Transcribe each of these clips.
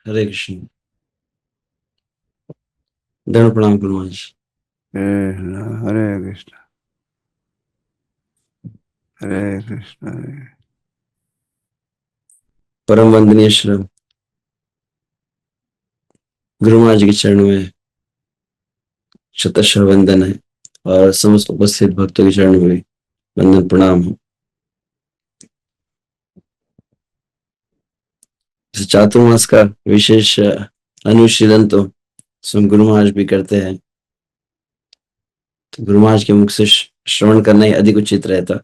हरे कृष्ण। दंड प्रणाम गुरु महाराज। हरे कृष्ण हरे कृष्ण हरे। परम वंदनीय श्री गुरु महाराज के चरणों में शतशः वंदन है और समस्त उपस्थित भक्तों के चरणों में वंदन प्रणाम हो। इस चातुर्मास का विशेष अनुशीलन तो स्वयं गुरु महाराज भी करते हैं, तो गुरु महाराज के मुख से श्रवण करना ही अधिक उचित रहता।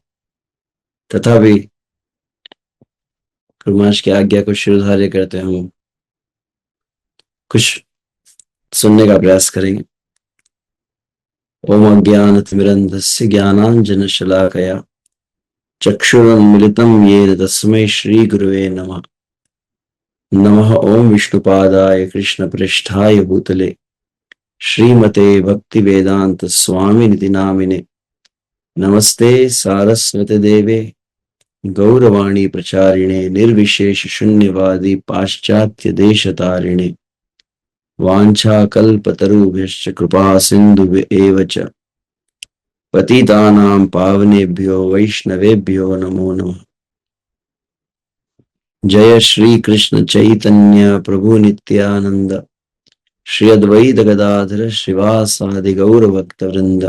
तथापि गुरु महाराज की आज्ञा को शिरोधार्य करते हम कुछ सुनने का प्रयास करेंगे। ओम अज्ञानतिमिरन्धस्य ज्ञानाञ्जनशलाकया चक्षुरुन्मिलितं येन तस्मै श्रीगुरुवे नमः। नमः ओम विष्णुपादाय कृष्णप्रेष्ठाय भूतले श्रीमते भक्तिवेदांत स्वामिनिति नामिने। नमस्ते सारस्वते देवे गौरवाणी प्रचारिणे निर्विशेष शून्यवादी पाश्चात्य देशतारिणे। वाञ्छाकल्पतरुभ्यश्च कृपा सिन्धुभ्य च पतितानां पावनेभ्यो वैष्णवेभ्यो नमो नमः। जय श्री कृष्ण चैतन्य प्रभु नित्यानंद श्री अद्वैत गदाधर श्रीवासादि गौर भक्त वृंद।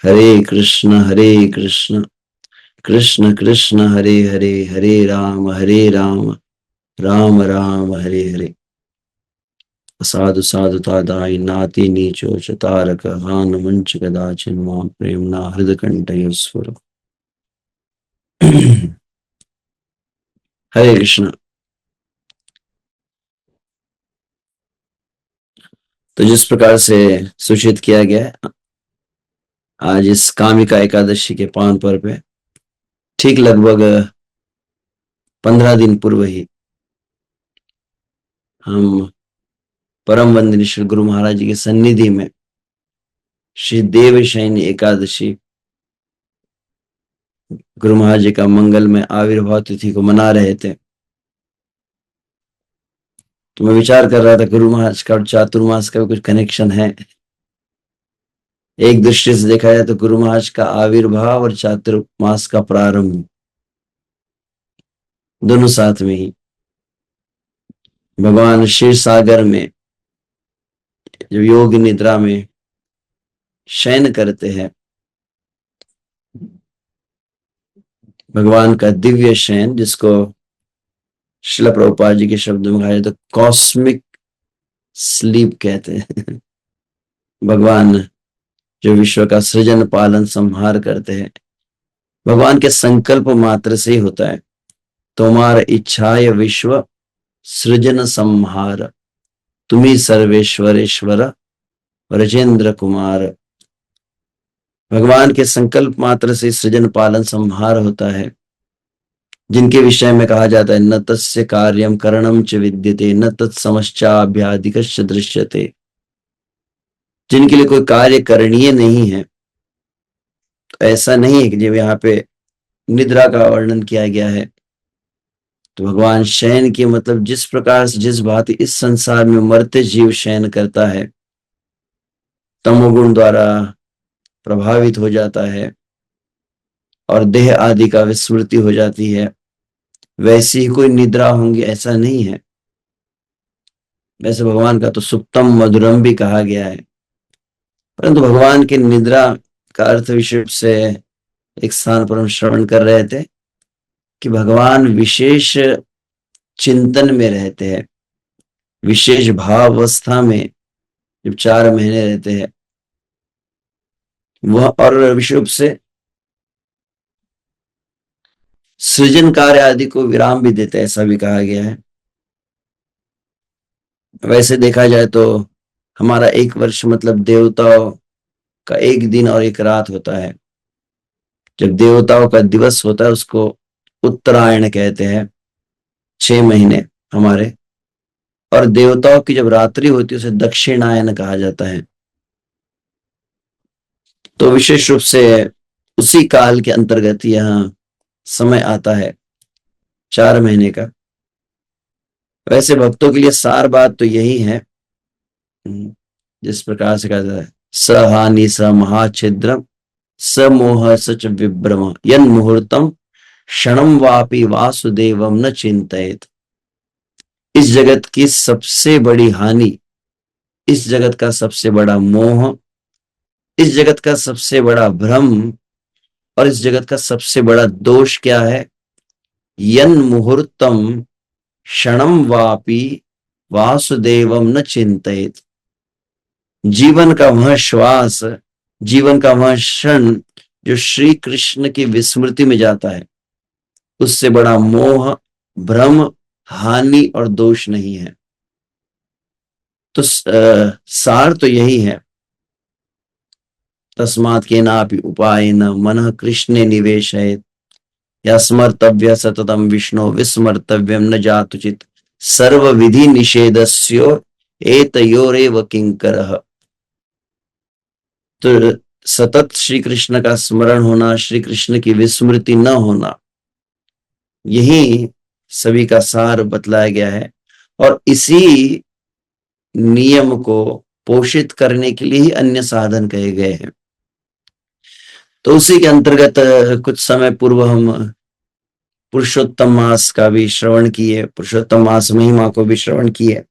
हरे कृष्ण कृष्ण कृष्ण हरे हरे, हरे राम राम राम हरे हरे। साधु साधुता दाई नाति नीचो चतारक हान मंच कदाचिन मां प्रेमना हृदकंठयोस्फुर। हरे कृष्ण। तो जिस प्रकार से सूचित किया गया है, आज इस कामिका एकादशी के पावन पर्व पे ठीक लगभग 15 दिन पूर्व ही हम परम वंदनीय श्री गुरु महाराज जी की सन्निधि में श्री देवशयनी एकादशी गुरु महाराज जी का मंगल में आविर्भाव तिथि को मना रहे थे। तो मैं विचार कर रहा था गुरु महाराज का और चातुर्मास का भी कुछ कनेक्शन है। एक दृष्टि से देखा जाए तो गुरु महाराज का आविर्भाव और चातुर्मास का प्रारंभ दोनों साथ में ही। भगवान क्षीर सागर में जब योग निद्रा में शयन करते हैं, भगवान का दिव्य शयन, जिसको श्रील प्रभुपाद जी के शब्द में कहा जाए तो कॉस्मिक स्लीप कहते हैं। भगवान जो विश्व का सृजन पालन संहार करते हैं, भगवान के संकल्प मात्र से ही होता है। तुम्हार इच्छाय विश्व सृजन संहार, तुम्ही सर्वेश्वरेश्वर ब्रजेंद्र कुमार। भगवान के संकल्प मात्र से सृजन पालन संहार होता है। जिनके विषय में कहा जाता है न तस्य कार्यम करणम च विद्यते न तत्समश्चाभ्यादिकश्च दृश्यते। जिनके लिए कोई कार्य करणीय नहीं है, तो ऐसा नहीं है कि जब यहाँ पे निद्रा का वर्णन किया गया है तो भगवान शयन की मतलब जिस प्रकार से जिस भांति इस संसार में मरते जीव शयन करता है, तमोगुण द्वारा प्रभावित हो जाता है और देह आदि का विस्मृति हो जाती है, वैसी ही कोई निद्रा होंगी ऐसा नहीं है। वैसे भगवान का तो सुप्तम मधुरम भी कहा गया है, परंतु भगवान की निद्रा का अर्थ विशेष से एक स्थान पर हम श्रवण कर रहे थे कि भगवान विशेष चिंतन में रहते हैं, विशेष भावावस्था में जब 4 महीने रहते हैं वह, और विशेष रूप से सृजन कार्य आदि को विराम भी देते हैं, ऐसा भी कहा गया है। वैसे देखा जाए तो हमारा एक वर्ष मतलब देवताओं का एक दिन और एक रात होता है। जब देवताओं का दिवस होता है उसको उत्तरायण कहते हैं, 6 महीने हमारे, और देवताओं की जब रात्रि होती है उसे दक्षिणायन कहा जाता है। तो विशेष रूप से उसी काल के अंतर्गत यह समय आता है 4 महीने का। वैसे भक्तों के लिए सार बात तो यही है, जिस प्रकार से कहता है, सहानि स महाछिद्रम स मोह सच विभ्रम यन मुहूर्तम क्षणम वापि वासुदेवम न चिंतयेत। इस जगत की सबसे बड़ी हानि, इस जगत का सबसे बड़ा मोह, इस जगत का सबसे बड़ा भ्रम और इस जगत का सबसे बड़ा दोष क्या है? यन मुहूर्तम क्षणम वापि वासुदेवम न चिंतयेत। जीवन का वह श्वास, जीवन का वह क्षण जो श्री कृष्ण की विस्मृति में जाता है, उससे बड़ा मोह, भ्रम, हानि और दोष नहीं है। तो सार तो यही है, तस्मात् केनापि उपायेन मनः कृष्णे निवेशयेत् यस्मर्तव्य सततम विष्णु विस्मर्तव्यम न जातुचित सर्व विधि निषेधस्यो एतयोरेव किंकरः। तो सतत श्री कृष्ण का स्मरण होना, श्री कृष्ण की विस्मृति न होना, यही सभी का सार बतलाया गया है। और इसी नियम को पोषित करने के लिए ही अन्य साधन कहे गए हैं। तो उसी के अंतर्गत कुछ समय पूर्व हम पुरुषोत्तम मास का भी श्रवण किए, पुरुषोत्तम मास महिमा को भी श्रवण किए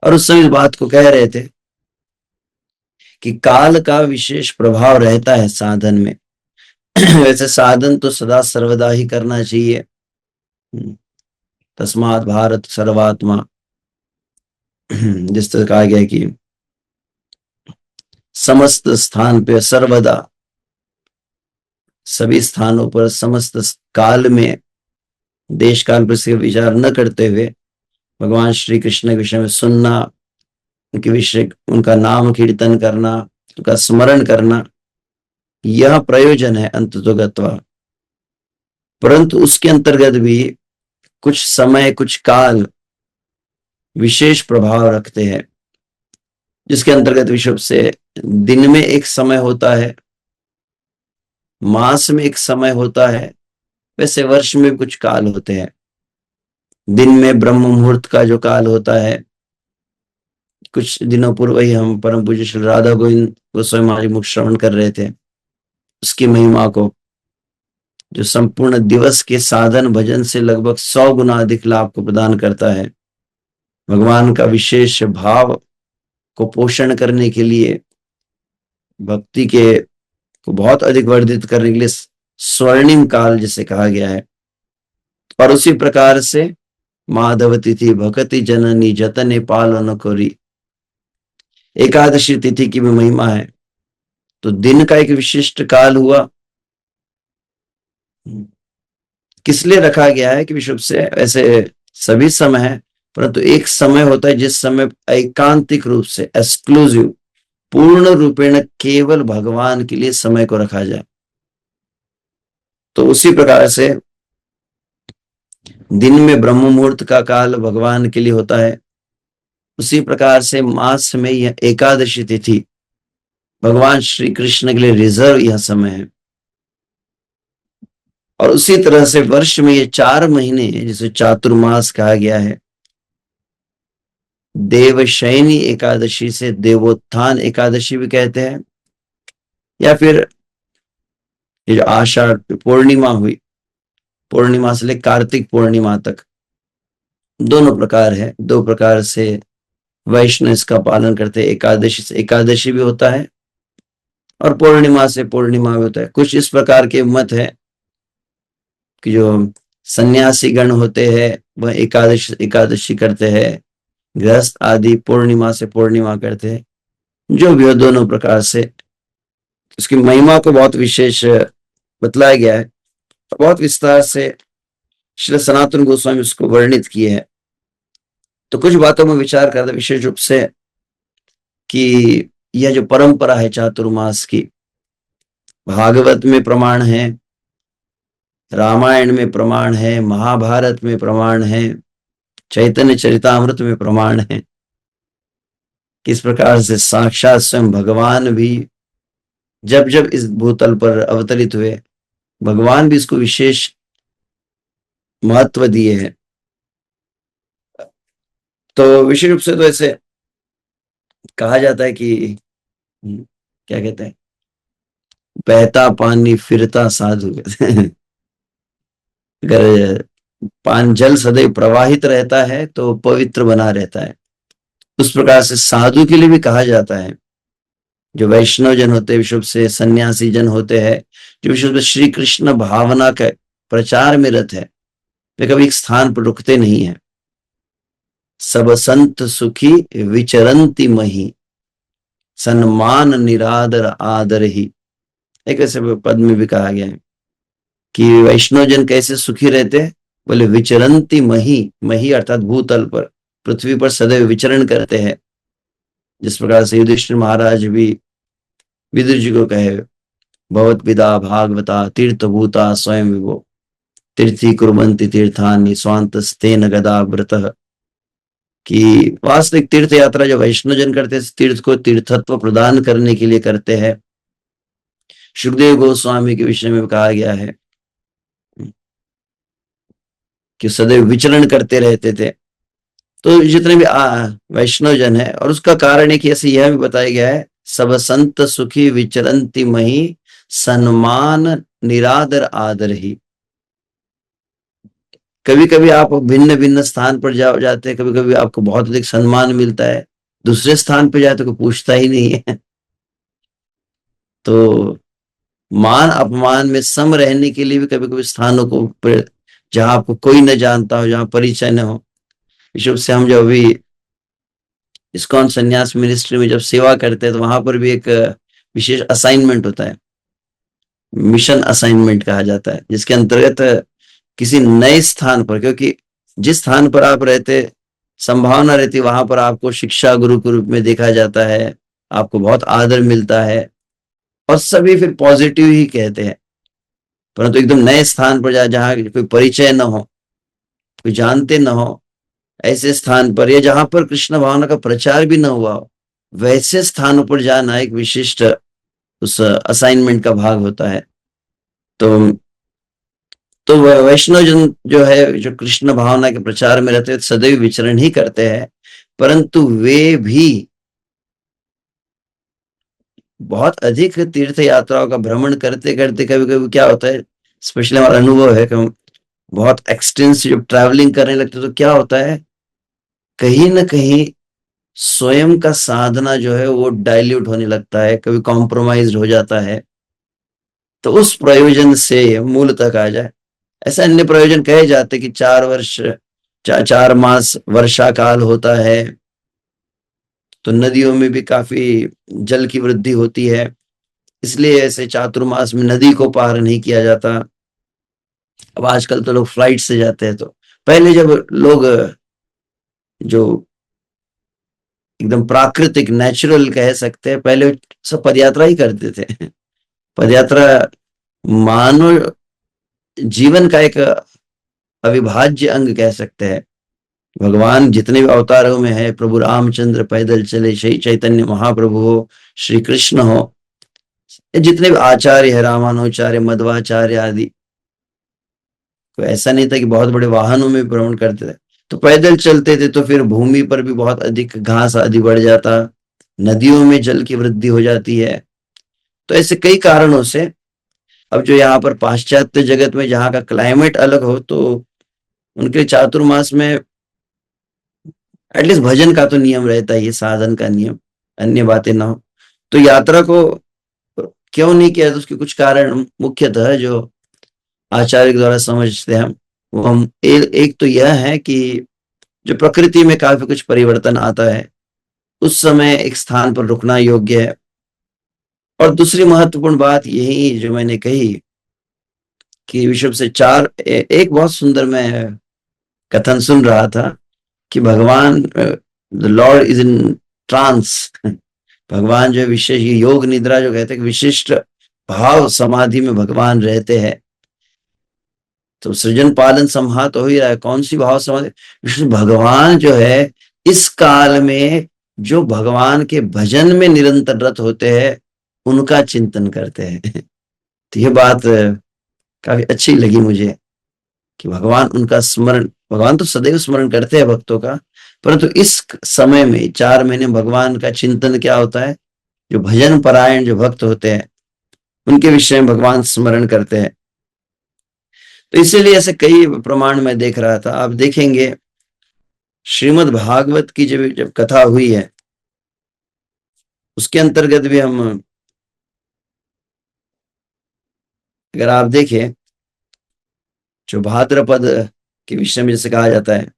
और उस समय इस बात को कह रहे थे कि काल का विशेष प्रभाव रहता है साधन में। वैसे साधन तो सदा सर्वदा ही करना चाहिए। तस्मात् भारत सर्वात्मा, जिस तरह कहा गया कि समस्त स्थान पे सर्वदा, सभी स्थानों पर समस्त काल में देश काल पर से विचार न करते हुए भगवान श्री कृष्ण के विषय में सुनना, उनके विषय, उनका नाम कीर्तन करना, उनका स्मरण करना, यह प्रयोजन है अंततोगत्वा। परंतु उसके अंतर्गत भी कुछ समय, कुछ काल विशेष प्रभाव रखते हैं, जिसके अंतर्गत विश्व से दिन में एक समय होता है, मास में एक समय होता है, वैसे वर्ष में कुछ काल होते हैं। दिन में ब्रह्म मुहूर्त का जो काल होता है, कुछ दिनों पूर्व ही हम परम पूज्य श्री राधा गोविंद गोस्वामी महाराज मुख श्रवण कर रहे थे, उसकी महिमा को, जो संपूर्ण दिवस के साधन भजन से लगभग 100 गुना अधिक लाभ को प्रदान करता है। भगवान का विशेष भाव को पोषण करने के लिए, भक्ति के को बहुत अधिक वर्धित करने के लिए स्वर्णिम काल जिसे कहा गया है। और उसी प्रकार से माधव तिथि भक्ति जननी जतने पालन करी, एकादशी तिथि की भी महिमा है। तो दिन का एक विशिष्ट काल हुआ, किस लिए रखा गया है कि विश्व से, ऐसे सभी समय है, परंतु एक समय होता है जिस समय एकांतिक रूप से, एक्सक्लूसिव, पूर्ण रूपेण केवल भगवान के लिए समय को रखा जाए। तो उसी प्रकार से दिन में ब्रह्म मुहूर्त का काल भगवान के लिए होता है, उसी प्रकार से मास में यह एकादशी तिथि भगवान श्री कृष्ण के लिए रिजर्व यह समय है। और उसी तरह से वर्ष में ये 4 महीने जिसे चातुर्मास कहा गया है, देवशयनी एकादशी से देवोत्थान एकादशी भी कहते हैं, या फिर ये जो आषाढ़ पूर्णिमा हुई, पूर्णिमा से लेकर कार्तिक पूर्णिमा तक, दोनों प्रकार है, 2 प्रकार से वैष्णव इसका पालन करते हैं। एकादशी से एकादशी भी होता है और पूर्णिमा से पूर्णिमा भी होता है। कुछ इस प्रकार के मत है कि जो सन्यासी गण होते हैं वह एकादशी करते हैं, गृहस्थ आदि पूर्णिमा से पूर्णिमा करते हैं। जो भी हो, दोनों प्रकार से उसकी महिमा को बहुत विशेष बतलाया गया है, बहुत विस्तार से श्री सनातन गोस्वामी उसको वर्णित किए हैं। तो कुछ बातों में विचार करते विशेष रूप से कि यह जो परंपरा है चातुर्मास की, भागवत में प्रमाण है, रामायण में प्रमाण है, महाभारत में प्रमाण है, चैतन्य चरितामृत में प्रमाण है। किस प्रकार से साक्षात स्वयं भगवान भी जब जब इस भूतल पर अवतरित हुए, भगवान भी इसको विशेष महत्व दिए हैं। तो विशेष रूप से तो ऐसे कहा जाता है कि क्या कहते हैं, बहता पानी फिरता साधु कहते हैं। अगर पान जल सदैव प्रवाहित रहता है तो पवित्र बना रहता है, उस प्रकार से साधु के लिए भी कहा जाता है। जो वैष्णव जन होते हैं, विश्व से सन्यासी जन होते हैं, जो विश्व में श्री कृष्ण भावना के प्रचार में रत है, वे कभी एक स्थान पर रुकते नहीं है। सब संत सुखी विचरंती मही, सन्मान निरादर आदर ही। एक ऐसे पद में भी कहा गया है कि वैष्णव जन कैसे सुखी रहते हैं, बोले विचरंती मही, मही अर्थात भूतल पर, पृथ्वी पर सदैव विचरण करते हैं। जिस प्रकार से युधिष्ठिर महाराज भी विदुर जी को कहे, भगवत विदा भागवता तीर्थभूता स्वयं विभो, तीर्थी कुर्वन्ति तीर्थानि स्वांतस्तेन गदा व्रतः। कि वास्तविक तीर्थ यात्रा जो वैष्णव जन करते हैं, तीर्थ को तीर्थत्व प्रदान करने के लिए करते हैं। सुखदेव गोस्वामी के विषय में कहा गया है कि सदैव विचरण करते रहते थे। तो जितने भी वैष्णव जन है, और उसका कारण है कि ऐसे यह भी बताया गया है, सब संत सुखी विचरंती मही, सन्मान निरादर आदर ही। कभी कभी आप भिन्न भिन्न स्थान पर जाते हैं, कभी कभी आपको बहुत अधिक सम्मान मिलता है, दूसरे स्थान पर जाए तो कोई पूछता ही नहीं है। तो मान अपमान में सम रहने के लिए भी कभी कभी स्थानों को जहां आपको कोई न जानता हो, जहां परिचय न हो। विशुभ से हम जब भी इस्कॉन संन्यास मिनिस्ट्री में जब सेवा करते हैं, तो वहां पर भी एक विशेष असाइनमेंट होता है, मिशन असाइनमेंट कहा जाता है, जिसके अंतर्गत किसी नए स्थान पर, क्योंकि जिस स्थान पर आप रहते, संभावना रहती वहां पर आपको शिक्षा गुरु के रूप में देखा जाता है, आपको बहुत आदर मिलता है, और सभी फिर पॉजिटिव ही कहते हैं। परंतु एकदम नए स्थान पर जहाँ कोई परिचय न हो, कोई जानते न हो, ऐसे स्थान पर, या जहां पर कृष्ण भावना का प्रचार भी न हुआ हो, वैसे स्थानों पर जाना एक विशिष्ट उस असाइनमेंट का भाग होता है। तो वैष्णव जन जो है, जो कृष्ण भावना के प्रचार में रहते हैं, सदैव विचरण ही करते हैं, परंतु वे भी बहुत अधिक तीर्थ यात्राओं का भ्रमण करते करते कभी कभी क्या होता है, स्पेशली हमारा अनुभव है कि हम बहुत एक्सटेंसिव ट्रैवलिंग करने लगते तो क्या होता है, कहीं ना कहीं स्वयं का साधना जो है वो डाइल्यूट होने लगता है, कभी कॉम्प्रोमाइज हो जाता है। तो उस प्रयोजन से मूलतः कहा जाए, ऐसा अन्य प्रयोजन कहे जाते कि 4 वर्ष 4 मास वर्षा काल होता है, तो नदियों में भी काफी जल की वृद्धि होती है, इसलिए ऐसे चातुर्मास में नदी को पार नहीं किया जाता। अब आजकल तो लोग फ्लाइट से जाते हैं, तो पहले जब लोग जो एकदम प्राकृतिक नेचुरल कह सकते हैं, पहले सब पदयात्रा ही करते थे। पदयात्रा मानव जीवन का एक अविभाज्य अंग कह सकते हैं। भगवान जितने भी अवतारों में है, प्रभु रामचंद्र पैदल चले, श्री चैतन्य महाप्रभु हो, श्री कृष्ण हो, जितने भी आचार्य है, रामानुचार्य, मध्वाचार्य आदि, तो ऐसा नहीं था कि बहुत बड़े वाहनों में भ्रमण करते थे, तो पैदल चलते थे। तो फिर भूमि पर भी बहुत अधिक घास आदि बढ़ जाता, नदियों में जल की वृद्धि हो जाती है। तो ऐसे कई कारणों से अब जो यहाँ पर पाश्चात्य जगत में जहाँ का क्लाइमेट अलग हो, तो उनके चातुर्मास में एटलीस्ट भजन का तो नियम रहता है, ये साधन का नियम, अन्य बातें ना हो। तो यात्रा को क्यों नहीं किया, तो उसके कुछ कारण मुख्यतः जो आचार्य के द्वारा समझते हैं वो हम एक तो यह है कि जो प्रकृति में काफी कुछ परिवर्तन आता है, उस समय एक स्थान पर रुकना योग्य है। और दूसरी महत्वपूर्ण बात यही जो मैंने कही कि विश्व से एक बहुत सुंदर मैं कथन सुन रहा था कि भगवान the Lord is in trance. भगवान जो विशेष योग निद्रा जो कहते हैं, विशिष्ट भाव समाधि में भगवान रहते हैं। तो सृजन पालन संहार तो हो ही रहा है, कौन सी भाव समाधि, भगवान जो है इस काल में जो भगवान के भजन में निरंतर रत होते हैं, उनका चिंतन करते हैं। तो ये बात काफी अच्छी लगी मुझे कि भगवान उनका स्मरण, भगवान तो सदैव स्मरण करते हैं भक्तों का, परंतु इस समय में 4 महीने भगवान का चिंतन क्या होता है, जो भजन परायण जो भक्त होते हैं उनके विषय में भगवान स्मरण करते हैं। तो इसीलिए ऐसे कई प्रमाण मैं देख रहा था। आप देखेंगे श्रीमद् भागवत की जब कथा हुई है उसके अंतर्गत भी हम अगर आप देखें, जो भाद्रपद के विषय में जैसे कहा जाता है,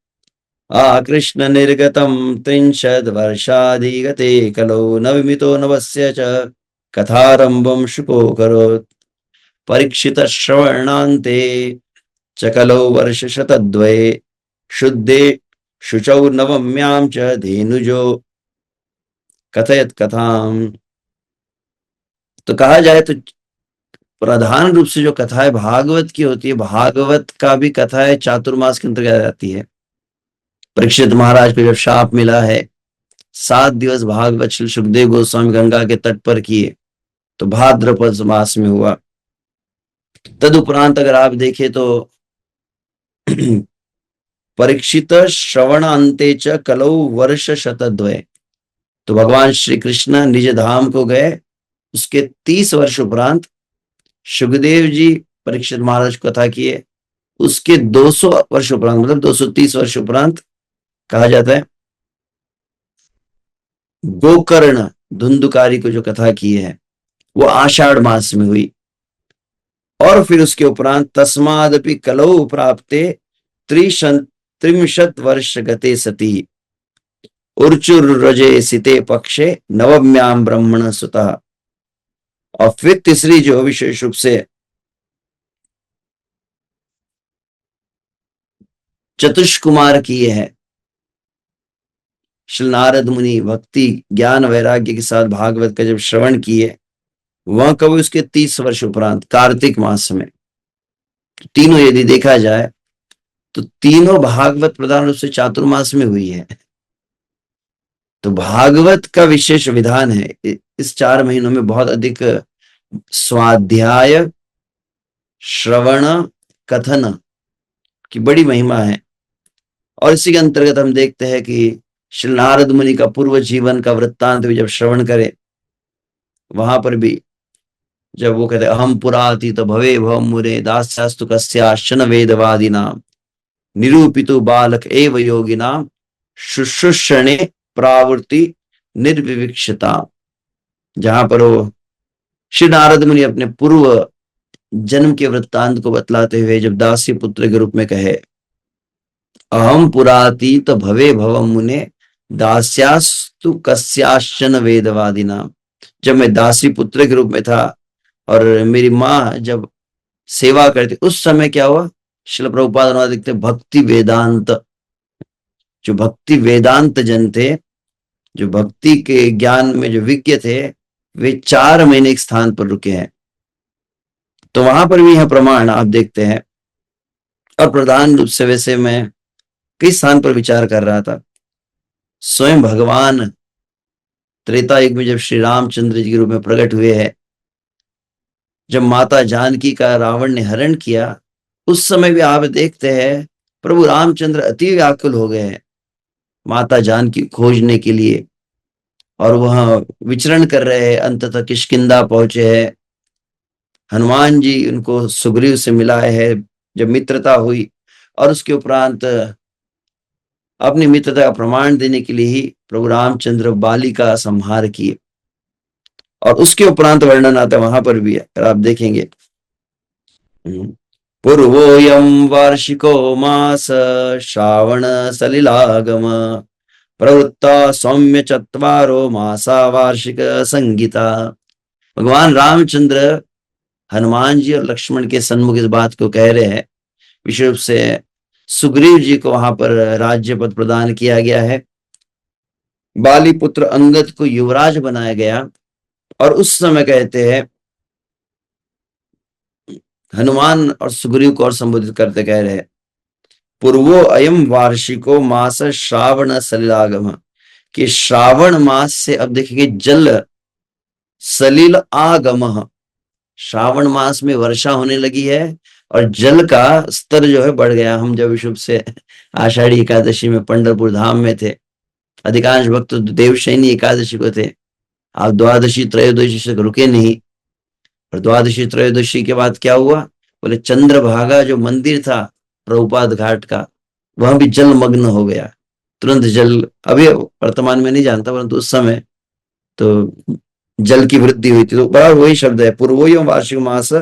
कृष्ण निर्गतम 30 वर्षाधिगते कलौ नवमितो नवस्य च कथारंभम शुको करोत् परीक्षित श्रवणान्ते च कलौ वर्षशतद्वये शुद्धे शुचौ नवम्यां च धेनुजो कथयत कथाम। तो कहा जाए तो प्रधान रूप से जो कथा है भागवत की होती है, भागवत का भी कथा है चातुर्मास के अंतर्गत आती है। परीक्षित महाराज को जब शाप मिला है 7 दिवस भागवत श्री सुखदेव गोस्वामी गंगा के तट पर किए, तो भाद्रपद मास में हुआ। तदुपरांत अगर आप देखें तो परीक्षित श्रवण अंते च कलौ वर्ष शतद्वय, तो भगवान श्री कृष्ण निज धाम को गए, उसके 30 वर्ष उपरांत सुखदेव जी परीक्षित महाराज को कथा किए, उसके 200 वर्ष उपरांत मतलब 230 वर्ष उपरांत कहा जाता है गोकर्ण धुंधुकारी को जो कथा की है वो आषाढ़ मास में हुई। और फिर उसके उपरांत तस्मादपि कलौ प्राप्ते 30 वर्ष गते सती उर्चुरजे सिते पक्षे नवम्याम ब्रह्मण सुतः। और फिर तीसरी जो विशेष रूप से चतुष्कुमार की है, श्री नारद मुनि भक्ति ज्ञान वैराग्य के साथ भागवत का जब श्रवण किए, वह कभी उसके 30 वर्ष उपरांत कार्तिक मास में। तीनों यदि देखा जाए तो तीनों भागवत प्रधान रूप से चातुर्मास में हुई है। तो भागवत का विशेष विधान है इस 4 महीनों में, बहुत अधिक स्वाध्याय श्रवण कथन की बड़ी महिमा है। और इसी के अंतर्गत हम देखते हैं कि श्री नारद मुनि का पूर्व जीवन का वृत्तांत भी जब श्रवण करे, वहां पर भी जब वो कहते अहम पुराति तो भवे भवम मुरे दास्यास्तु कस्याश्चन वेदवादी नाम निरूपितु बालक एव योगी नाम शुश्रूषणे प्रावृत्ति निर्विवक्षता, जहां पर वो श्री नारद मुनि अपने पूर्व जन्म के वृत्तांत को बतलाते हुए जब दासी पुत्र के रूप में कहे अहम पुराती तो भवे भवम मुने दास्यास्तु कस्याश्चन वेदवादी नाम, जब मैं दासी पुत्र के रूप में था और मेरी माँ जब सेवा करती उस समय क्या हुआ, श्रील प्रभुपाद लिखते भक्ति वेदांत, जो भक्ति वेदांत जन थे, जो भक्ति के ज्ञान में जो विज्ञ थे, वे 4 महीने एक स्थान पर रुके हैं। तो वहां पर भी यह प्रमाण आप देखते हैं। और प्रधान रूप से वैसे मैं किस स्थान पर विचार कर रहा था, स्वयं भगवान त्रेता युग में जब श्री रामचंद्र जी के रूप में प्रकट हुए हैं, जब माता जानकी का रावण ने हरण किया, उस समय भी आप देखते हैं प्रभु रामचंद्र अति व्याकुल हो गए हैं माता जानकी खोजने के लिए, और वह विचरण कर रहे हैं, अंततः किष्किंधा पहुंचे हैं। हनुमान जी उनको सुग्रीव से मिलाए हैं जब मित्रता हुई, और उसके उपरांत अपनी मित्रता का प्रमाण देने के लिए ही प्रभु रामचंद्र बाली का संहार किए। और उसके उपरांत वर्णन आता है वहां पर भी है, आप देखेंगे पूर्वोयम वार्षिको मास श्रावण सलिलागम प्रवृत्ता सौम्य चत्वारो मासा वार्षिक संगीता। भगवान रामचंद्र हनुमान जी और लक्ष्मण के सन्मुख इस बात को कह रहे हैं। विशेष रूप से सुग्रीव जी को वहां पर राज्य पद प्रदान किया गया है, बाली पुत्र अंगद को युवराज बनाया गया, और उस समय कहते हैं हनुमान और सुग्रीव को और संबोधित करते कह रहे हैं पूर्वो अयम वार्षिको मास श्रावण सलिलागम, कि श्रावण मास से अब देखेंगे जल सलिल आगम, श्रावण मास में वर्षा होने लगी है और जल का स्तर जो है बढ़ गया। हम जब विशुभ से आषाढ़ी एकादशी में पंढरपुर धाम में थे, अधिकांश भक्त तो देवशयनी एकादशी को थे। आप द्वादशी त्रयोदशी से रुके नहीं। और द्वादशी त्रयोदशी के बाद क्या हुआ, बोले चंद्रभागा जो मंदिर था प्रभुपाद घाट का, वह भी जलमग्न हो गया। तुरंत जल, अभी वर्तमान में नहीं जानता, परंतु उस समय तो जल की वृद्धि हुई थी। तो बड़ा वही शब्द है, पूर्वोयम वार्षिक मास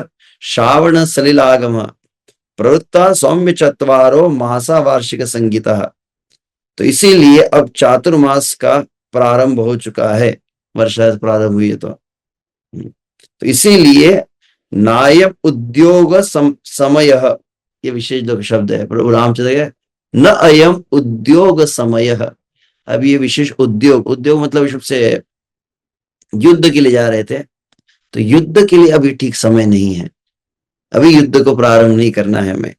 श्रावण सलिलागम प्रवृत्ता सौम्य चत्वारो मासा वार्षिक संगीता। तो इसीलिए अब चातुर्मास का प्रारंभ हो चुका है, वर्षा प्रारंभ हुई है। तो इसीलिए नायम उद्योग समय, ये विशेष दो शब्द है प्रभु रामचंद्र के, न अयम उद्योग समय। अब ये विशेष उद्योग, उद्योग मतलब विशुभ से युद्ध के लिए जा रहे थे, तो युद्ध के लिए अभी ठीक समय नहीं है, अभी युद्ध को प्रारंभ नहीं करना है हमें।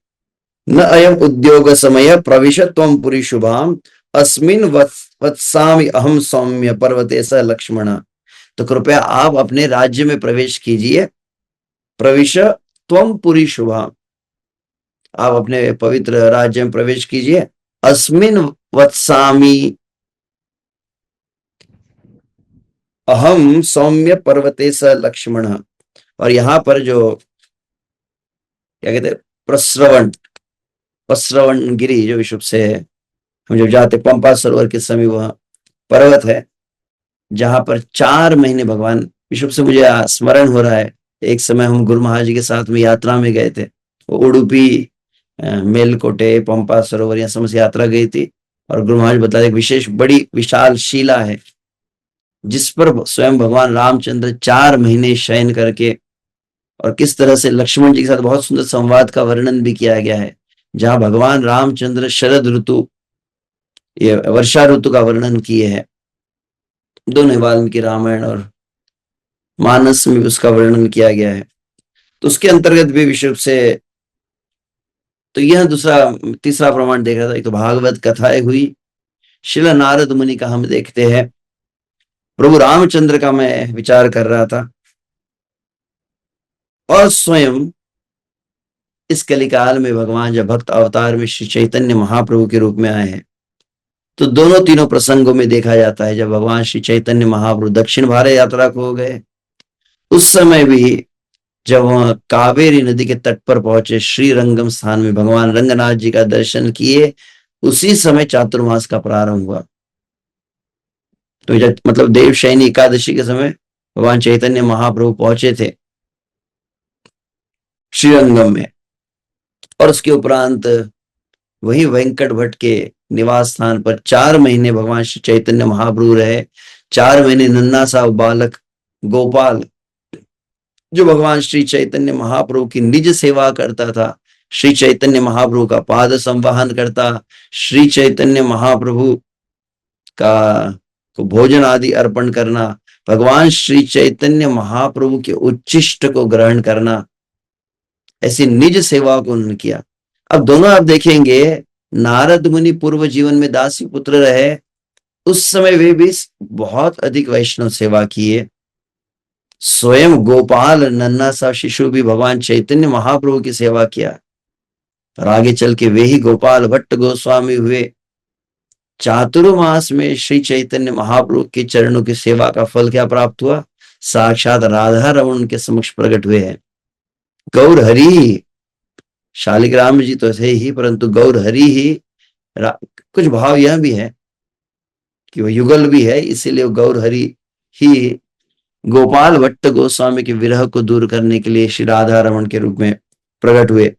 न अयम उद्योग समय प्रविश त्वं पुरी शुभाम अस्मिन वत्सामि अहम सौम्य पर्वते स लक्ष्मण। तो कृपया आप अपने राज्य में प्रवेश कीजिए। प्रविश त्वं पुरी शुभाम, आप अपने पवित्र राज्य में प्रवेश कीजिए। अस्मिन वत्सामि अहम सौम्य पर्वते स लक्ष्मण। और यहां पर जो क्या कहते हैं, प्रस्रवण, प्रस्रवण गिरी जो विशुभ से हम जब जाते पंपा सरोवर के समीप, वह पर्वत है जहां पर 4 महीने भगवान विशुभ से, मुझे स्मरण हो रहा है, एक समय हम गुरु महाराज जी के साथ में यात्रा में गए थे। वो उडुपी, मेलकोटे, पंपा सरोवर, यहाँ समस्त यात्रा गई थी। और गुरु महाराज बता एक विशेष बड़ी विशाल शिला है जिस पर स्वयं भगवान रामचंद्र 4 महीने शयन करके, और किस तरह से लक्ष्मण जी के साथ बहुत सुंदर संवाद का वर्णन भी किया गया है, जहां भगवान रामचंद्र शरद ऋतु, ये वर्षा ऋतु का वर्णन किए हैं। दोनों वाल्मीकि रामायण और मानस में उसका वर्णन किया गया है। तो उसके अंतर्गत भी विशुभ से, तो यह दूसरा तीसरा प्रमाण देख रहा था। एक तो भागवत कथाएं हुई, शिला नारद मुनि का हम देखते हैं, प्रभु रामचंद्र का मैं विचार कर रहा था, और स्वयं इस कलिकाल में भगवान जब भक्त अवतार में श्री चैतन्य महाप्रभु के रूप में आए हैं, तो दोनों तीनों प्रसंगों में देखा जाता है, जब भगवान श्री चैतन्य महाप्रभु दक्षिण भारत यात्रा को हो गए, उस समय भी जब वह कावेरी नदी के तट पर पहुंचे, श्री रंगम स्थान में भगवान रंगनाथ जी का दर्शन किए, उसी समय चातुर्मास का प्रारंभ हुआ। तो जब मतलब देवशयनी एकादशी के समय भगवान चैतन्य महाप्रभु पहुंचे थे श्रीरंगम में, और उसके उपरांत वही वेंकट भट्ट के निवास स्थान पर 4 महीने भगवान श्री चैतन्य महाप्रभु रहे। 4 महीने नन्हा सा बालक गोपाल, जो भगवान श्री चैतन्य महाप्रभु की निज सेवा करता था, श्री चैतन्य महाप्रभु का पाद संवाहन करता, श्री चैतन्य महाप्रभु का को भोजन आदि अर्पण करना, भगवान श्री चैतन्य महाप्रभु के उच्चिष्ट को ग्रहण करना, ऐसी निज सेवा को उन्होंने किया। अब दोनों आप देखेंगे, नारद मुनि पूर्व जीवन में दासी पुत्र रहे, उस समय वे भी बहुत अधिक वैष्णव सेवा किए। स्वयं गोपाल नन्हा सा शिशु भी भगवान चैतन्य महाप्रभु की सेवा किया, और आगे चल के वे ही गोपाल भट्ट गोस्वामी हुए। चातुर्मास में श्री चैतन्य महाप्रभु के चरणों की सेवा का फल क्या प्राप्त हुआ, साक्षात राधा रमण उनके समक्ष प्रकट हुए हैं। गौर हरि, शालिग्राम जी तो थे ही, परंतु गौर हरि ही, कुछ भाव यह भी है कि वह युगल भी है, इसीलिए गौर हरि ही गोपाल भट्ट गोस्वामी के विरह को दूर करने के लिए श्री राधा रमण के रूप में प्रकट हुए।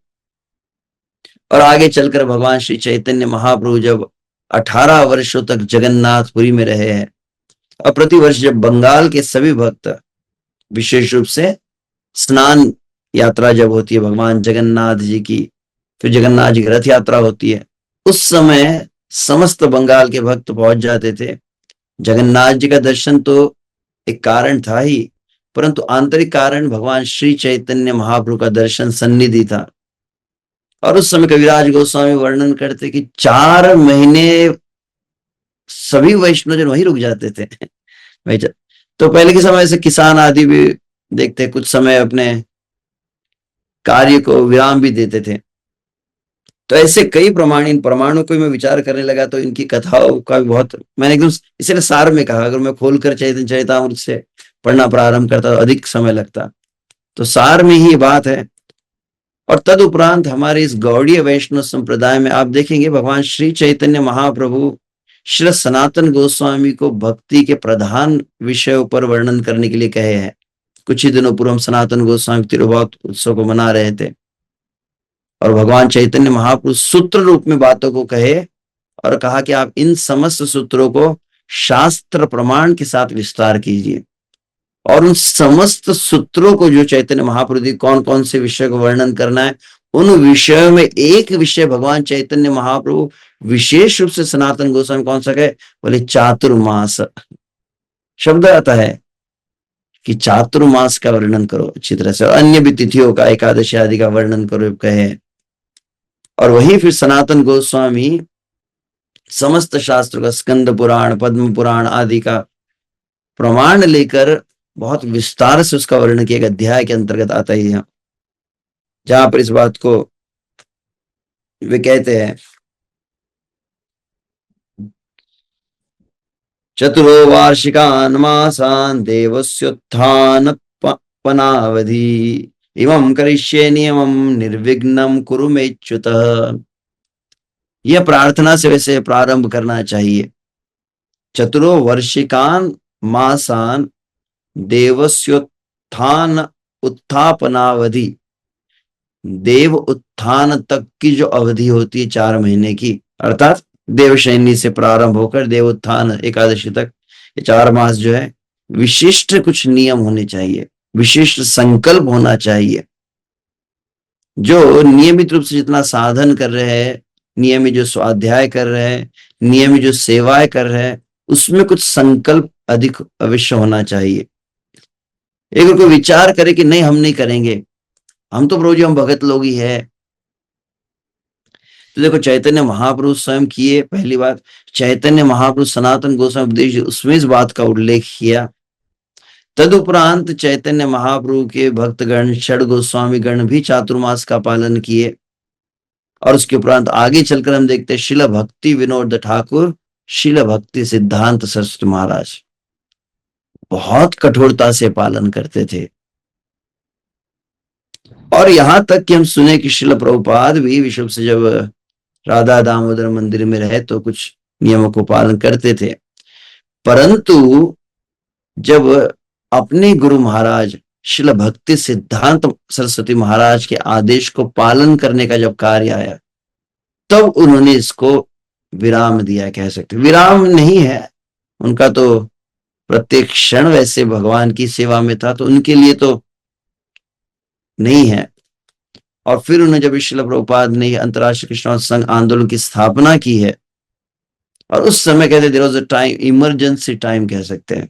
और आगे चलकर भगवान श्री चैतन्य महाप्रभु जब 18 वर्षों तक जगन्नाथपुरी में रहे हैं, और प्रतिवर्ष जब बंगाल के सभी भक्त, विशेष रूप से स्नान यात्रा जब होती है भगवान जगन्नाथ जी की, फिर जगन्नाथ जी की रथ यात्रा होती है, उस समय समस्त बंगाल के भक्त पहुंच जाते थे। जगन्नाथ जी का दर्शन तो एक कारण था ही, परंतु आंतरिक कारण भगवान श्री चैतन्य महाप्रभु का दर्शन सन्निधि था। और उस समय कविराज गोस्वामी वर्णन करते कि 4 महीने सभी वैष्णवजन वहीं रुक जाते थे। तो पहले के समय से किसान आदि भी देखते कुछ समय अपने कार्य को विराम भी देते थे। तो ऐसे कई प्रमाण, इन प्रमाणों को मैं विचार करने लगा तो इनकी कथाओं का भी बहुत, मैंने एकदम इसलिए सार में कहा, अगर मैं खोलकर चैतन्य चरितामृत से पढ़ना प्रारंभ करता तो अधिक समय लगता, तो सार में ही बात है। और तदुपरांत हमारे इस गौड़ीय वैष्णव संप्रदाय में आप देखेंगे भगवान श्री चैतन्य महाप्रभु श्री सनातन गोस्वामी को भक्ति के प्रधान विषयों पर वर्णन करने के लिए कहे हैं। कुछ ही दिनों पूर्व हम सनातन गोस्वामी तिरुभाव उत्सव को मना रहे थे और भगवान चैतन्य महाप्रभु सूत्र रूप में बातों को कहे और कहा कि आप इन समस्त सूत्रों को शास्त्र प्रमाण के साथ विस्तार कीजिए। और उन समस्त सूत्रों को जो चैतन्य महाप्रभु जी कौन कौन से विषय को वर्णन करना है, उन विषयों में एक विषय भगवान चैतन्य महाप्रभु विशेष रूप से सनातन गोस्वामी कौन सा कहे, बोले चातुर्मास। शब्द आता है कि चातुर्मास का वर्णन करो अच्छी तरह से, और अन्य भी तिथियों का, एकादशी आदि का वर्णन करो कहे। और वही फिर सनातन गोस्वामी समस्त शास्त्र का, स्कंद पुराण, पद्म पुराण आदि का प्रमाण लेकर बहुत विस्तार से उसका वर्णन किया, अध्याय के अंतर्गत आता ही है, जहां पर इस बात को वे कहते हैं चतुरो वार्षिकान् मासान् देवस्योत्थान पनावधि इमं करिष्ये नियमं निर्विघ्नं कुरु मेच्युतः। यह प्रार्थना से वैसे प्रारंभ करना चाहिए। चतुरो वर्षिकान् मासान् देवस्योत्थान उत्थापनावधि, देव उत्थान तक की जो अवधि होती है 4 महीने की, अर्थात देवशयनी से प्रारंभ होकर देव उत्थान एकादशी तक, ये 4 मास जो है विशिष्ट कुछ नियम होने चाहिए, विशिष्ट संकल्प होना चाहिए। जो नियमित रूप से जितना साधन कर रहे हैं, नियमित जो स्वाध्याय कर रहे हैं, नियमित जो सेवाएं कर रहे हैं, उसमें कुछ संकल्प अधिक अवश्य होना चाहिए। एक कोई विचार करे कि नहीं हम नहीं करेंगे, हम तो प्रभु जी हम भगत लोग ही है, तो देखो चैतन्य महाप्रभु स्वयं किए। पहली बात, चैतन्य महाप्रभु सनातन गोस्वामी उपदेश उसमें इस बात का उल्लेख किया। तदुपरांत चैतन्य महाप्रभु के भक्तगण षड गोस्वामी गण भी चातुर्मास का पालन किए। और उसके उपरांत आगे चलकर हम देखते हैं शिल भक्ति विनोद ठाकुर, शिल भक्ति सिद्धांत सरस्वती महाराज बहुत कठोरता से पालन करते थे। और यहां तक कि हम सुने कि शिल प्रभुपाद भी विश्व से जब राधा दामोदर मंदिर में रहे तो कुछ नियमों को पालन करते थे, परंतु जब अपने गुरु महाराज शिल भक्ति सिद्धांत सरस्वती महाराज के आदेश को पालन करने का जब कार्य आया, तब उन्होंने इसको विराम दिया, कह सकते विराम नहीं है, उनका तो प्रत्येक क्षण वैसे भगवान की सेवा में था, तो उनके लिए तो नहीं है। और फिर उन्हें जब श्रील प्रभुपाद ने अंतर्राष्ट्रीय कृष्ण संघ आंदोलन की स्थापना की है, और उस समय कहते there was a time, emergency time कह सकते हैं,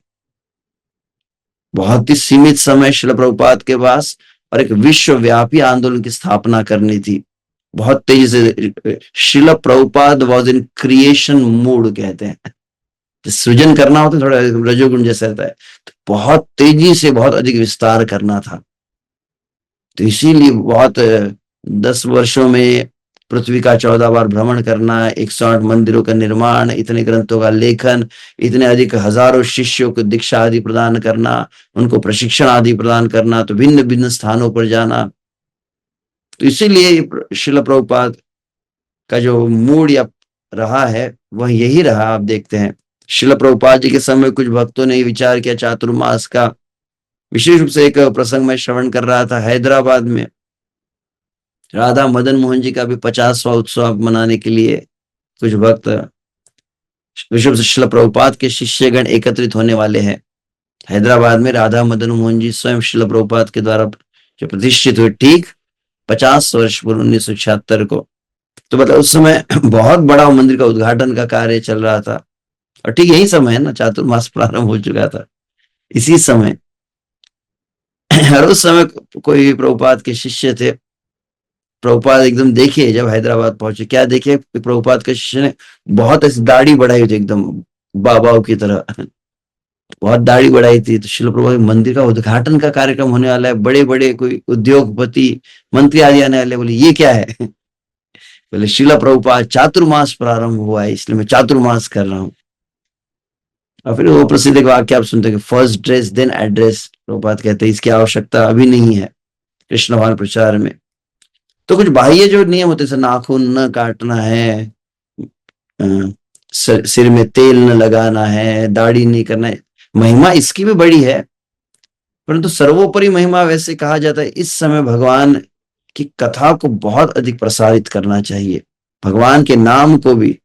बहुत ही सीमित समय श्रील प्रभुपाद के पास, और एक विश्वव्यापी आंदोलन की स्थापना करनी थी बहुत तेजी से। Srila Prabhupada was in creation mood, कहते हैं सृजन करना होता है, थोड़ा रजोगुण जैसा रहता है, तो बहुत तेजी से बहुत अधिक विस्तार करना था। तो इसीलिए बहुत 10 वर्षों में पृथ्वी का 14 बार भ्रमण करना, 108 मंदिरों का निर्माण, इतने ग्रंथों का लेखन, इतने अधिक हजारों शिष्यों को दीक्षा आदि प्रदान करना, उनको प्रशिक्षण आदि प्रदान करना, तो भिन्न भिन्न स्थानों पर जाना। तो इसीलिए श्रील प्रभुपाद का जो मूड या रहा है वह यही रहा। आप देखते हैं श्रील प्रभुपाद जी के समय कुछ भक्तों ने विचार किया चातुर्मास का। विशेष रूप से एक प्रसंग में श्रवण कर रहा था, हैदराबाद में राधा मदन मोहन जी का भी 50वां उत्सव मनाने के लिए कुछ भक्त विशेष से श्रील प्रभुपाद के शिष्यगण एकत्रित होने वाले हैं। हैदराबाद में राधा मदन मोहन जी स्वयं श्रील प्रभुपाद के द्वारा जो प्रतिष्ठित हुए, ठीक 50 वर्ष पूर्व 1976 को। तो मतलब उस समय बहुत बड़ा मंदिर का उद्घाटन का कार्य चल रहा था, और ठीक यही समय है ना, चातुर्मास प्रारंभ हो चुका था इसी समय। और उस समय कोई प्रभुपाद के शिष्य थे, प्रभुपाद एकदम देखे जब हैदराबाद पहुंचे, क्या देखे, प्रभुपाद के शिष्य ने बहुत ऐसी दाढ़ी बढ़ाई थी एकदम बाबाओं की तरह, बहुत दाढ़ी बढ़ाई थी। तो शिल प्रभुपाद के मंदिर का उद्घाटन का कार्यक्रम होने वाला है, बड़े बड़े कोई उद्योगपति मंत्री आदि आने वाले। बोले ये क्या है? बोले शिला प्रभुपाद चातुर्मास प्रारंभ हुआ है, इसलिए मैं चातुर्मास कर रहा हूँ। और फिर वो प्रसिद्ध एक वाक्य आप सुनते हैं कि first dress then address. Prabhupada कहते हैं इसकी आवश्यकता अभी नहीं है कृष्ण भावना प्रचार में। तो कुछ बाह्य जो नियम होते हैं, नाखून न काटना है, सिर में तेल न लगाना है, दाढ़ी नहीं करना है, महिमा इसकी भी बड़ी है। परंतु सर्वोपरि महिमा वैसे कहा जाता है इस समय भगवान की कथा को बहुत अधिक प्रसारित करना चाहिए, भगवान के नाम को भी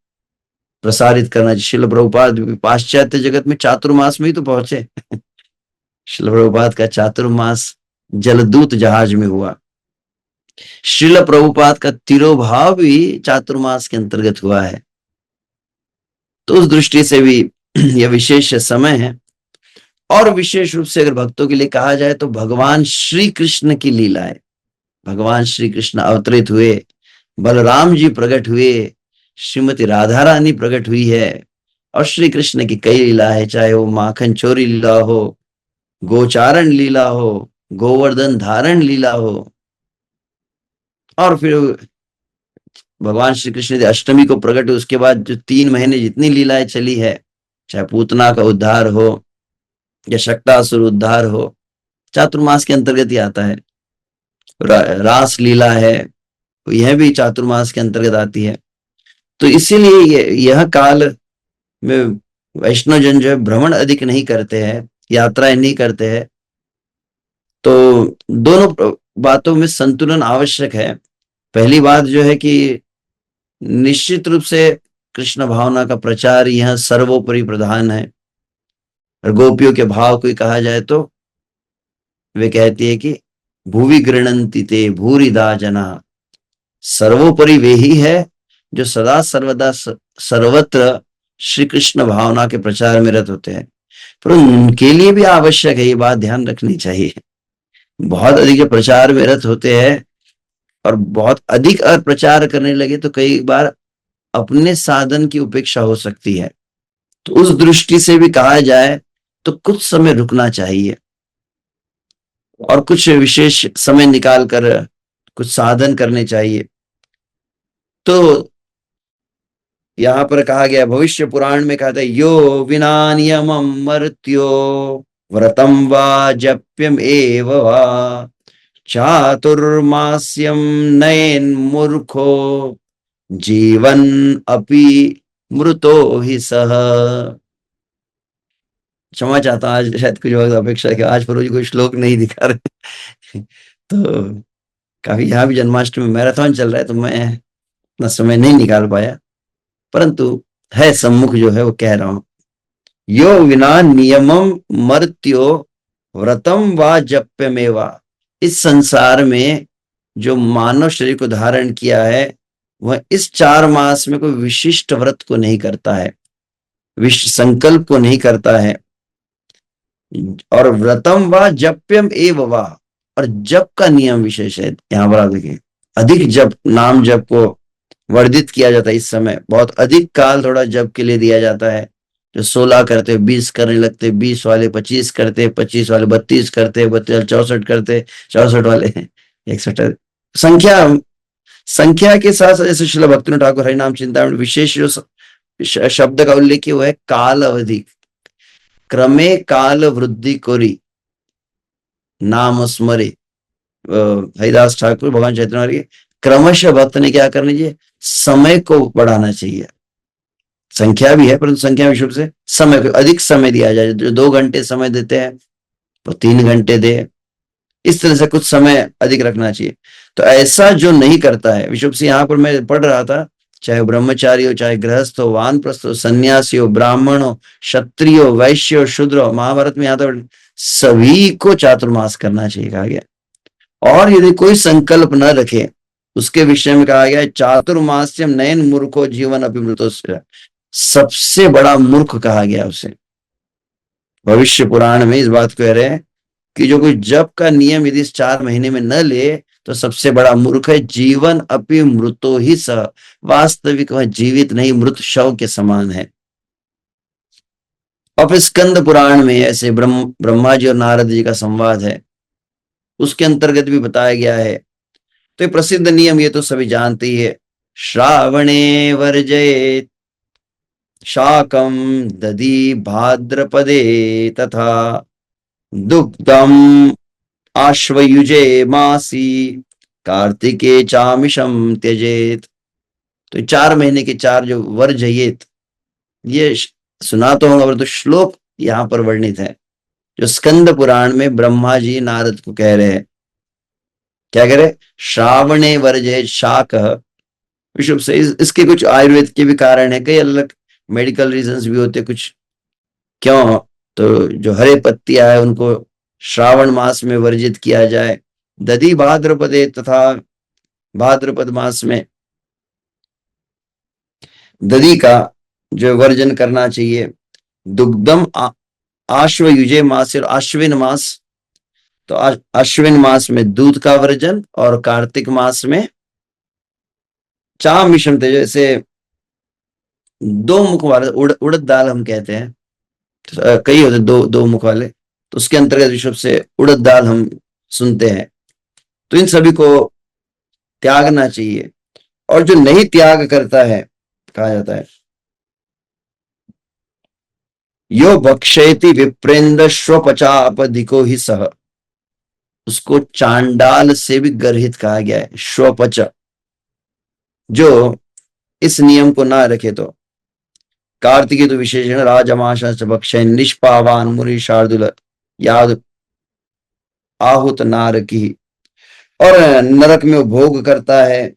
प्रसारित करना चाहिए। शिल प्रभुपाद पाश्चात्य जगत में चातुर्मास में ही तो पहुंचे। शिल प्रभुपाद का चातुर्मास जलदूत जहाज में हुआ। शिल प्रभुपाद का तिरोभाव भी चातुर्मास के अंतर्गत हुआ है। तो उस दृष्टि से भी यह विशेष समय है। और विशेष रूप से अगर भक्तों के लिए कहा जाए तो भगवान श्री कृष्ण की लीला है। भगवान श्री कृष्ण अवतरित हुए, बलराम जी प्रकट हुए, श्रीमती राधा रानी प्रकट हुई है, और श्री कृष्ण की कई लीला है, चाहे वो माखन चोरी लीला हो, गोचारण लीला हो, गोवर्धन धारण लीला हो, और फिर भगवान श्री कृष्ण अष्टमी को प्रकट हुए उसके बाद जो 3 महीने जितनी लीलाएं चली है, चाहे पूतना का उद्धार हो या शक्तासुर उद्धार हो, चातुर्मास के अंतर्गत ही आता है। रास लीला है, यह भी चातुर्मास के अंतर्गत आती है। तो इसीलिए यह काल में वैष्णव जन जो है भ्रमण अधिक नहीं करते हैं, यात्राएं नहीं करते हैं। तो दोनों बातों में संतुलन आवश्यक है। पहली बात जो है कि निश्चित रूप से कृष्ण भावना का प्रचार यह सर्वोपरि प्रधान है। और गोपियों के भाव को कहा जाए तो वे कहती है कि भूवि गृणंति ते भूरिदा जना, सर्वोपरि वे ही है जो सदा सर्वदा सर्वत्र श्री कृष्ण भावना के प्रचार में रत होते हैं। पर उनके लिए भी आवश्यक है, ये बात ध्यान रखनी चाहिए। बहुत अधिक प्रचार में रत होते हैं और बहुत अधिक प्रचार करने लगे तो कई बार अपने साधन की उपेक्षा हो सकती है। तो उस दृष्टि से भी कहा जाए तो कुछ समय रुकना चाहिए और कुछ विशेष समय निकाल कर कुछ साधन करने चाहिए। तो यहां पर कहा गया, भविष्य पुराण में कहा था, यो विना नियमम मर्त्यो व्रतम वा जप्यम एव वा चातुर्मास्यम नयन मूर्खो जीवन अपि मृतो ही सह। क्षमा चाहता हूं, आज शायद कुछ वक्त अपेक्षा है, आज पर कोई श्लोक नहीं दिखा रहे। तो काफी यहाँ भी जन्माष्टमी मैराथन चल रहा है तो मैं इतना समय नहीं निकाल पाया, परंतु है सम्मुख जो है वो कह रहा हूं। यो विना नियमम मर्त्यो व्रतम वा जप्यमेवा। इस संसार में जो मानव शरीर को धारण किया है वह इस 4 मास में कोई विशिष्ट व्रत को नहीं करता है, विशिष्ट संकल्प को नहीं करता है। और व्रतम वा जप्यम एव वा, और जप का नियम विशेष है। यहां पर आप देखिए, अधिक जप, नाम जप को वर्धित किया जाता है। इस समय बहुत अधिक काल थोड़ा जप के लिए दिया जाता है। जो 16 करते 20 करने लगते, 20 वाले 25 करते, 25 वाले 32 करते, 32 64 करते, 64 वाले 61। संख्या के साथ साथ जैसे श्रील भक्तिनाथ ठाकुर हरिनाम चिंतामणि विशेष जो शब्द का उल्लेख किया हुआ है, काल अवधि क्रमे काल वृद्धि कोरी नाम स्मरे। हरिदास ठाकुर भगवान चैतन्य क्रमशः भक्त ने क्या करना चाहिए, समय को बढ़ाना चाहिए। संख्या भी है परंतु संख्या विषय से समय को अधिक समय दिया जाए। जो 2 घंटे समय देते हैं वो 3 घंटे दे, इस तरह से कुछ समय अधिक रखना चाहिए। तो ऐसा जो नहीं करता है, विशुभ से यहाँ पर मैं पढ़ रहा था, चाहे ब्रह्मचारी हो, चाहे गृहस्थ हो, वानप्रस्थ हो, सन्यासी हो, ब्राह्मण हो, क्षत्रिय हो, वैश्य हो, शूद्र हो, महाभारत में यहाँ तो सभी को चातुर्मास करना चाहिए कहा गया। और यदि कोई संकल्प न रखे उसके विषय में कहा गया, चातुर्मास्यम नयन मूर्खो जीवन अभिमृतो, सबसे बड़ा मूर्ख कहा गया उसे। भविष्य पुराण में इस बात को कह रहे हैं कि जो कोई जप का नियम यदि इस 4 महीने में न ले तो सबसे बड़ा मूर्ख है। जीवन अपि मृतो ही स, वास्तविक वह जीवित नहीं, मृत शव के समान है। अब स्कंद पुराण में ऐसे ब्रह्मा जी और नारद जी का संवाद है, उसके अंतर्गत भी बताया गया है। तो ये प्रसिद्ध नियम ये तो सभी जानते ही है। श्रावणे वर्जयेत शाकम दधि भाद्रपदे तथा दुग्धम आश्वयुजे मासी कार्तिके चामिषम त्यजेत। तो 4 महीने के 4 जो वर्जयेत, ये सुना तो होगा, पर तो श्लोक यहाँ पर वर्णित है जो स्कंद पुराण में ब्रह्मा जी नारद को कह रहे हैं। क्या कह रहे? श्रावणे वर्जयेत शाक विशुभ से। इसके कुछ आयुर्वेद के भी कारण है, कई अलग मेडिकल रीजंस भी होते कुछ। क्यों? तो जो हरे पत्तियां है उनको श्रावण मास में वर्जित किया जाए। दधि भाद्रपदे तथा भाद्रपद मास में दधि का जो वर्जन करना चाहिए। दुग्धम आश्व युजे मास और अश्विन मास, तो अश्विन मास में दूध का वर्जन और कार्तिक मास में चामिषम थे, जैसे 2 मुख वाले उड़द दाल हम कहते हैं, कई होते 2 मुख वाले, तो उसके अंतर्गत विश्व से उड़द दाल हम सुनते हैं। तो इन सभी को त्यागना चाहिए। और जो नहीं त्याग करता है, कहा जाता है यो भक्षयति विप्रेंद्र स्वपचापधिको ही सह, उसको चांडाल से भी गर्हित कहा गया है। स्वपच, जो इस नियम को ना रखे तो। कार्तिकी तो विशेषण राजमाशा भक्षण निष्पावान मुनि शार्दुल याद आहुत नारकी, और नरक में भोग करता है।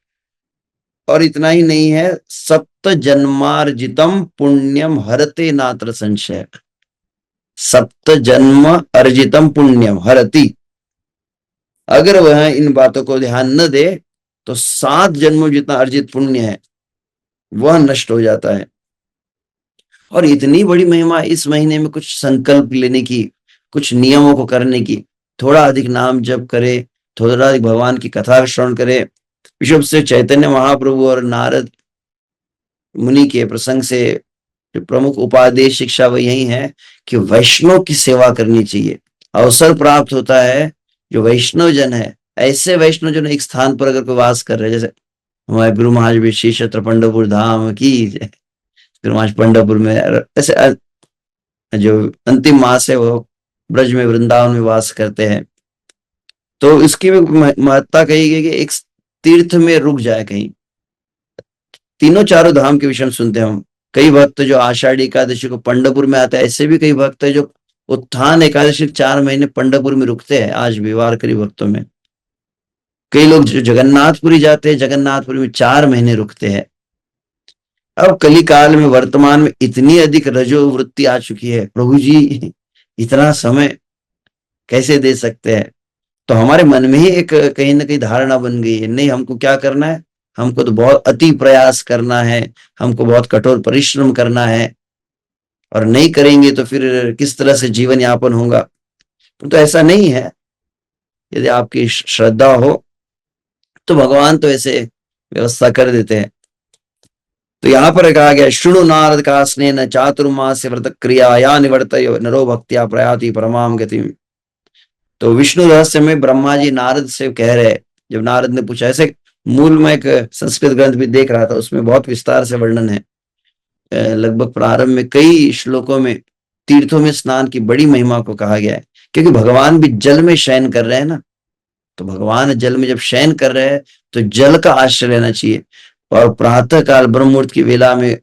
और इतना ही नहीं है, सप्त जन्मार्जितम पुण्यम हरते नात्र संशय। सप्त जन्म अर्जितम पुण्यम हरति, अगर वह इन बातों को ध्यान न दे तो 7 जन्मों जितना अर्जित पुण्य है वह नष्ट हो जाता है। और इतनी बड़ी महिमा इस महीने में कुछ संकल्प लेने की, कुछ नियमों को करने की, थोड़ा अधिक नाम जप करे, थोड़ा अधिक भगवान की कथा श्रवण करे। विश्व से चैतन्य महाप्रभु और नारद मुनि के प्रसंग से जो प्रमुख उपादेश शिक्षा वह यही है कि वैष्णव की सेवा करनी चाहिए। अवसर प्राप्त होता है जो वैष्णव जन है, ऐसे वैष्णव जन एक स्थान पर अगर कोई वास कर रहे हैं, जैसे हमारे गुरु महाराज भी श्री क्षेत्र पंढरपुर धाम की, गुरु महाराज पंढरपुर में, ऐसे जो अंतिम मास है वो ब्रज में वृंदावन में वास करते हैं। तो इसकी भी महत्ता कही गई कि एक तीर्थ में रुक जाए कहीं। तीनों चारों धाम के विषय में सुनते हैं हम। कई भक्त जो आषाढ़ी एकादशी को पंढरपुर में आते हैं, ऐसे भी कई भक्त है जो उत्थान एकादशी 4 महीने पंढरपुर में रुकते हैं, आज भी वारकरी भक्तों में। कई लोग जो जगन्नाथपुरी जाते हैं, जगन्नाथपुरी में 4 महीने रुकते हैं। अब कली काल में वर्तमान में इतनी अधिक रजो वृत्ति आ चुकी है, प्रभु जी इतना समय कैसे दे सकते हैं? तो हमारे मन में ही एक कहीं ना कहीं धारणा बन गई है, नहीं हमको क्या करना है, हमको तो बहुत अति प्रयास करना है, हमको बहुत कठोर परिश्रम करना है, और नहीं करेंगे तो फिर किस तरह से जीवन यापन होगा। तो ऐसा नहीं है। यदि आपकी श्रद्धा हो तो भगवान तो ऐसे व्यवस्था कर देते हैं। तो यहाँ पर कहा गया शुणु नारद का स्नेह चातुर्मास व्रत क्रिया या निवर्त नरो भक्तिया प्रयाति परमाम गति। तो विष्णु रहस्य में ब्रह्मा जी नारद से कह रहे, जब नारद ने पूछा, ऐसे मूल में एक संस्कृत ग्रंथ भी देख रहा था, उसमें बहुत विस्तार से वर्णन है। लगभग प्रारंभ में कई श्लोकों में तीर्थों में स्नान की बड़ी महिमा को कहा गया है, क्योंकि भगवान भी जल में शयन कर रहे हैं ना। तो भगवान जल में जब शयन कर रहे हैं तो जल का आश्रय लेना चाहिए। और प्रातः काल ब्रह्म मुहूर्त की वेला में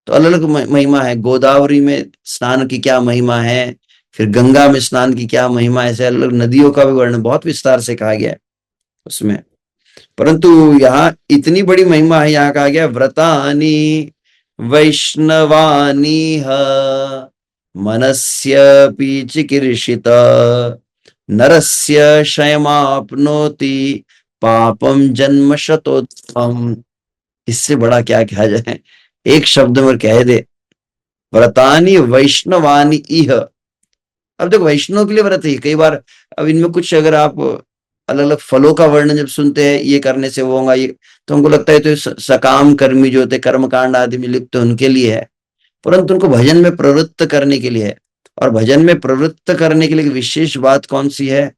तो अलग अलग महिमा है। गोदावरी में स्नान की क्या महिमा है, फिर गंगा में स्नान की क्या महिमा है, ऐसे अलग नदियों का भी वर्णन बहुत विस्तार से कहा गया है उसमें। परंतु यहाँ इतनी बड़ी महिमा है, यहाँ कहा गया व्रतानि वैष्णवानि मनस्य चिकीर्षित नरस्य क्षयमाप्नोति पापम जन्म शतोत्तम। इससे बड़ा क्या कहा जाए, एक शब्द में कह दे, व्रतानि वैष्णवानि इह। अब देखो वैष्णव के लिए व्रत है कई बार। अब इनमें कुछ अगर आप अलग अलग फलों का वर्णन जब सुनते हैं, ये करने से वो होगा, ये तो हमको लगता है तो सकाम कर्मी जो होते कर्मकांड आदि में लिप्त उनके लिए है, परंतु उनको भजन में प्रवृत्त करने के लिए है। और भजन में प्रवृत्त करने के लिए विशेष बात कौन सी है,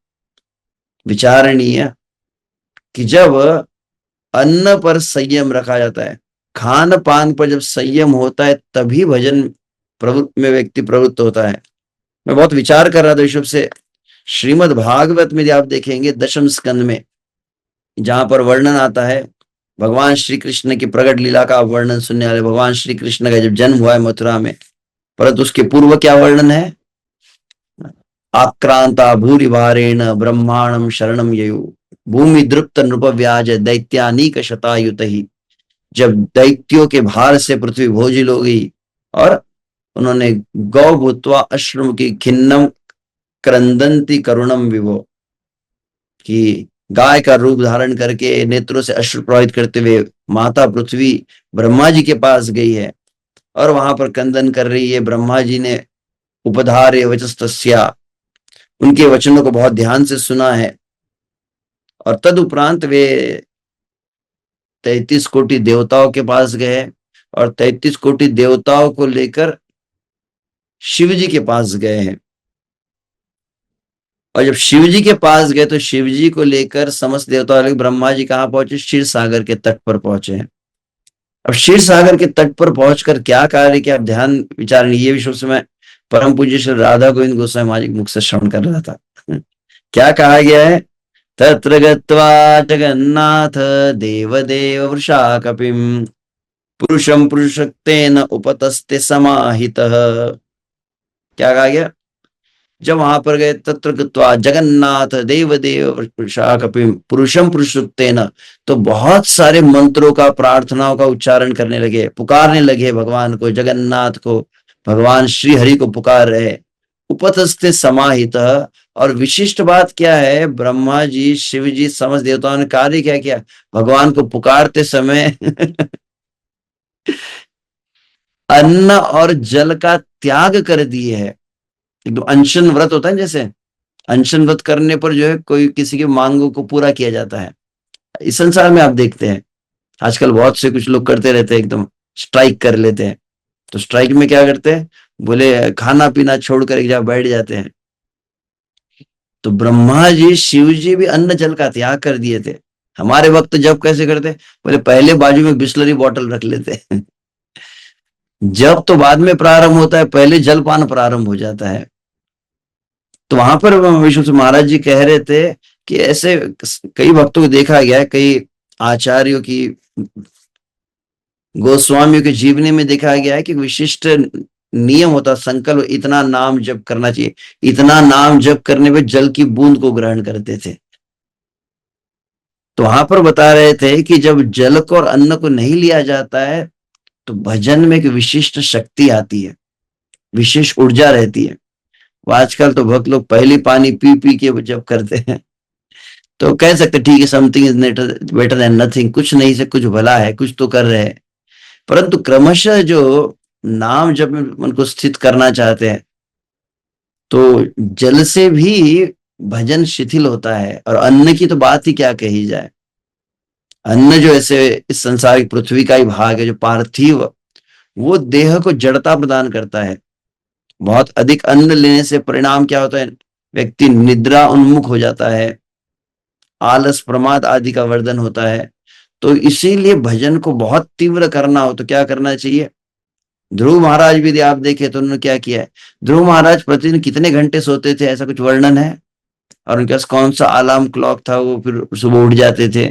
विचारणीय, कि जब अन्न पर संयम रखा जाता है, खान पान पर जब संयम होता है, तभी भजन प्रवृत्त में व्यक्ति प्रवृत्त होता है। मैं बहुत विचार कर रहा था ऋषभ से, श्रीमद् भागवत में आप देखेंगे 10वें स्कंद में, जहां पर वर्णन आता है भगवान श्री कृष्ण की प्रकट लीला का वर्णन सुनने वाले, भगवान श्री कृष्ण का जब जन्म हुआ है मथुरा में, परंतु उसके पूर्व क्या वर्णन है, आक्रांता भूरि भारेण ब्रह्मांडम शरणम ययु भूमि द्रुप्त नृप व्याज दैत्यानीक शतायुत ही। जब दैत्यों के भार से पृथ्वी भोजिल हो गई और उन्होंने गौ भूत्वा अश्रम की खिन्नम क्रंदंती करुणम विभो, कि गाय का रूप धारण करके नेत्रों से अश्रु प्रवाहित करते हुए माता पृथ्वी ब्रह्मा जी के पास गई है और वहां पर क्रंदन कर रही है। ब्रह्मा जी ने उपधार्य वचस्तस्या, उनके वचनों को बहुत ध्यान से सुना है, और तदुपरांत वे 33 कोटि देवताओं के पास गए और 33 कोटि देवताओं को लेकर शिव जी के पास गए हैं। और जब शिव जी के पास गए तो शिव जी को लेकर समस्त देवता, ब्रह्मा जी कहाँ पहुंचे, क्षीर सागर के तट पर पहुंचे हैं। अब क्षीर सागर के तट पर पहुंचकर क्या कार्य किया, आप ध्यान विचार, ये विषय से मैं परम पूज्य श्री राधा गोविंद गोस्वामी महाराज के मुख से श्रवण कर रहा था। क्या कहा गया है, तत्र गत्वा जगन्नाथ देवदेव वृषा कपिम पुरुषम पुरुषक्तेन उपतस्ते समाहितः। क्या कहा गया, जब वहां पर गए, तत्र गत्वा जगन्नाथ देवदेव वृषा कपिम पुरुषम पुरुषक्तेन, तो बहुत सारे मंत्रों का, प्रार्थनाओं का उच्चारण करने लगे, पुकारने लगे भगवान को, जगन्नाथ को, भगवान श्री हरि को पुकार रहे, उपतस्ते समाहित। और विशिष्ट बात क्या है, ब्रह्मा जी, शिव जी, समस्त देवताओं ने कार्य क्या किया, भगवान को पुकारते समय अन्न और जल का त्याग कर दिए है। एकदम अनशन व्रत होता है, जैसे अनशन व्रत करने पर जो है कोई किसी की मांगों को पूरा किया जाता है। इस संसार में आप देखते हैं आजकल बहुत से कुछ लोग करते रहते हैं, एकदम स्ट्राइक कर लेते हैं। तो स्ट्राइक में क्या करते हैं, बोले खाना पीना छोड़कर एक जगह बैठ जाते हैं। तो ब्रह्मा जी, शिव जी भी अन्न जल का त्याग कर दिए थे। हमारे वक्त जब कैसे करते, बोले पहले बाजू में बिस्लरी बॉटल रख लेते हैं। जब तो बाद में प्रारंभ होता है, पहले जलपान प्रारंभ हो जाता है। तो वहां पर विश्व महाराज जी कह रहे थे कि ऐसे कई भक्तों को देखा गया है, कई आचार्यों की, गोस्वामियों के जीवनी में देखा गया है कि विशिष्ट नियम होता, संकल्प, इतना नाम जप करना चाहिए, इतना नाम जप करने में जल की बूंद को ग्रहण करते थे। तो वहां पर बता रहे थे कि जब जल को और अन्न को नहीं लिया जाता है तो भजन में एक विशिष्ट शक्ति आती है, विशेष ऊर्जा रहती है। वो आजकल तो भक्त लोग पहले पानी पी पी के जब करते हैं, तो कह सकते ठीक है, something is better than nothing, कुछ नहीं से कुछ भला है, कुछ तो कर रहे हैं। परंतु क्रमशः जो नाम जब मन को स्थित करना चाहते हैं तो जल से भी भजन शिथिल होता है, और अन्न की तो बात ही क्या कही जाए। अन्न जो ऐसे इस संसारिक पृथ्वी का ही भाग है, जो पार्थिव, वो देह को जड़ता प्रदान करता है। बहुत अधिक अन्न लेने से परिणाम क्या होता है, व्यक्ति निद्रा उन्मुख हो जाता है, आलस प्रमाद आदि का वर्धन होता है। तो इसीलिए भजन को बहुत तीव्र करना हो तो क्या करना चाहिए। ध्रुव महाराज भी आप देखे तो उन्होंने क्या किया है, ध्रुव महाराज प्रतिदिन कितने घंटे सोते थे, ऐसा कुछ वर्णन है, और उनके पास कौन सा अलार्म क्लॉक था, वो फिर सुबह उठ जाते थे।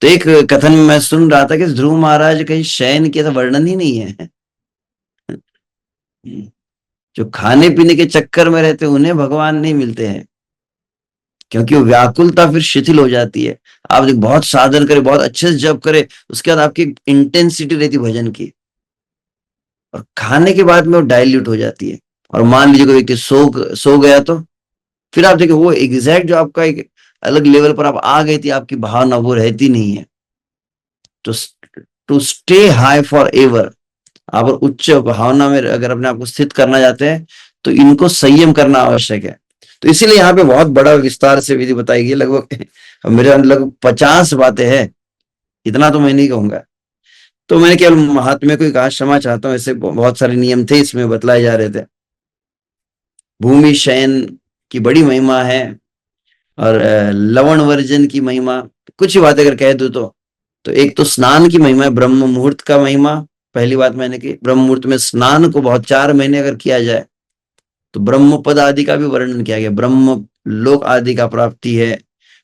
तो एक कथन में मैं सुन रहा था कि ध्रुव महाराज कहीं शयन किया था, वर्णन ही नहीं है। जो खाने पीने के चक्कर में रहते उन्हें भगवान नहीं मिलते हैं, क्योंकि वो व्याकुलता फिर शिथिल हो जाती है। आप बहुत साधन करे, बहुत अच्छे से जप करे, उसके बाद आपकी इंटेंसिटी रहती भजन की, और खाने के बाद में वो डाइल्यूट हो जाती है। और मान लीजिए कोई व्यक्ति सो गया, तो फिर आप देखिए वो एग्जैक्ट जो आपका एक अलग लेवल पर आप आ गई थी, आपकी भावना वो रहती नहीं है। तो to stay high for ever, आप उच्च भावना में अगर अपने आप को स्थित करना चाहते हैं तो इनको संयम करना आवश्यक है। तो इसीलिए यहाँ पे बहुत बड़ा विस्तार से विधि बताई गई, लगभग मेरे लगभग 50 बातें हैं, इतना तो मैं नहीं कहूंगा। तो मैंने केवल महात्म्य को ही कहा, क्षमा चाहता हूँ, ऐसे बहुत सारे नियम थे इसमें बतलाए जा रहे थे। भूमि शयन की बड़ी महिमा है, और लवण वर्जन की महिमा, कुछ ही बात अगर कह दूं तो एक तो स्नान की महिमा है, ब्रह्म मुहूर्त का महिमा। पहली बात मैंने की, ब्रह्म मुहूर्त में स्नान को बहुत 4 महीने अगर किया जाए तो ब्रह्म पद आदि का भी वर्णन किया गया, ब्रह्म लोक आदि का प्राप्ति है।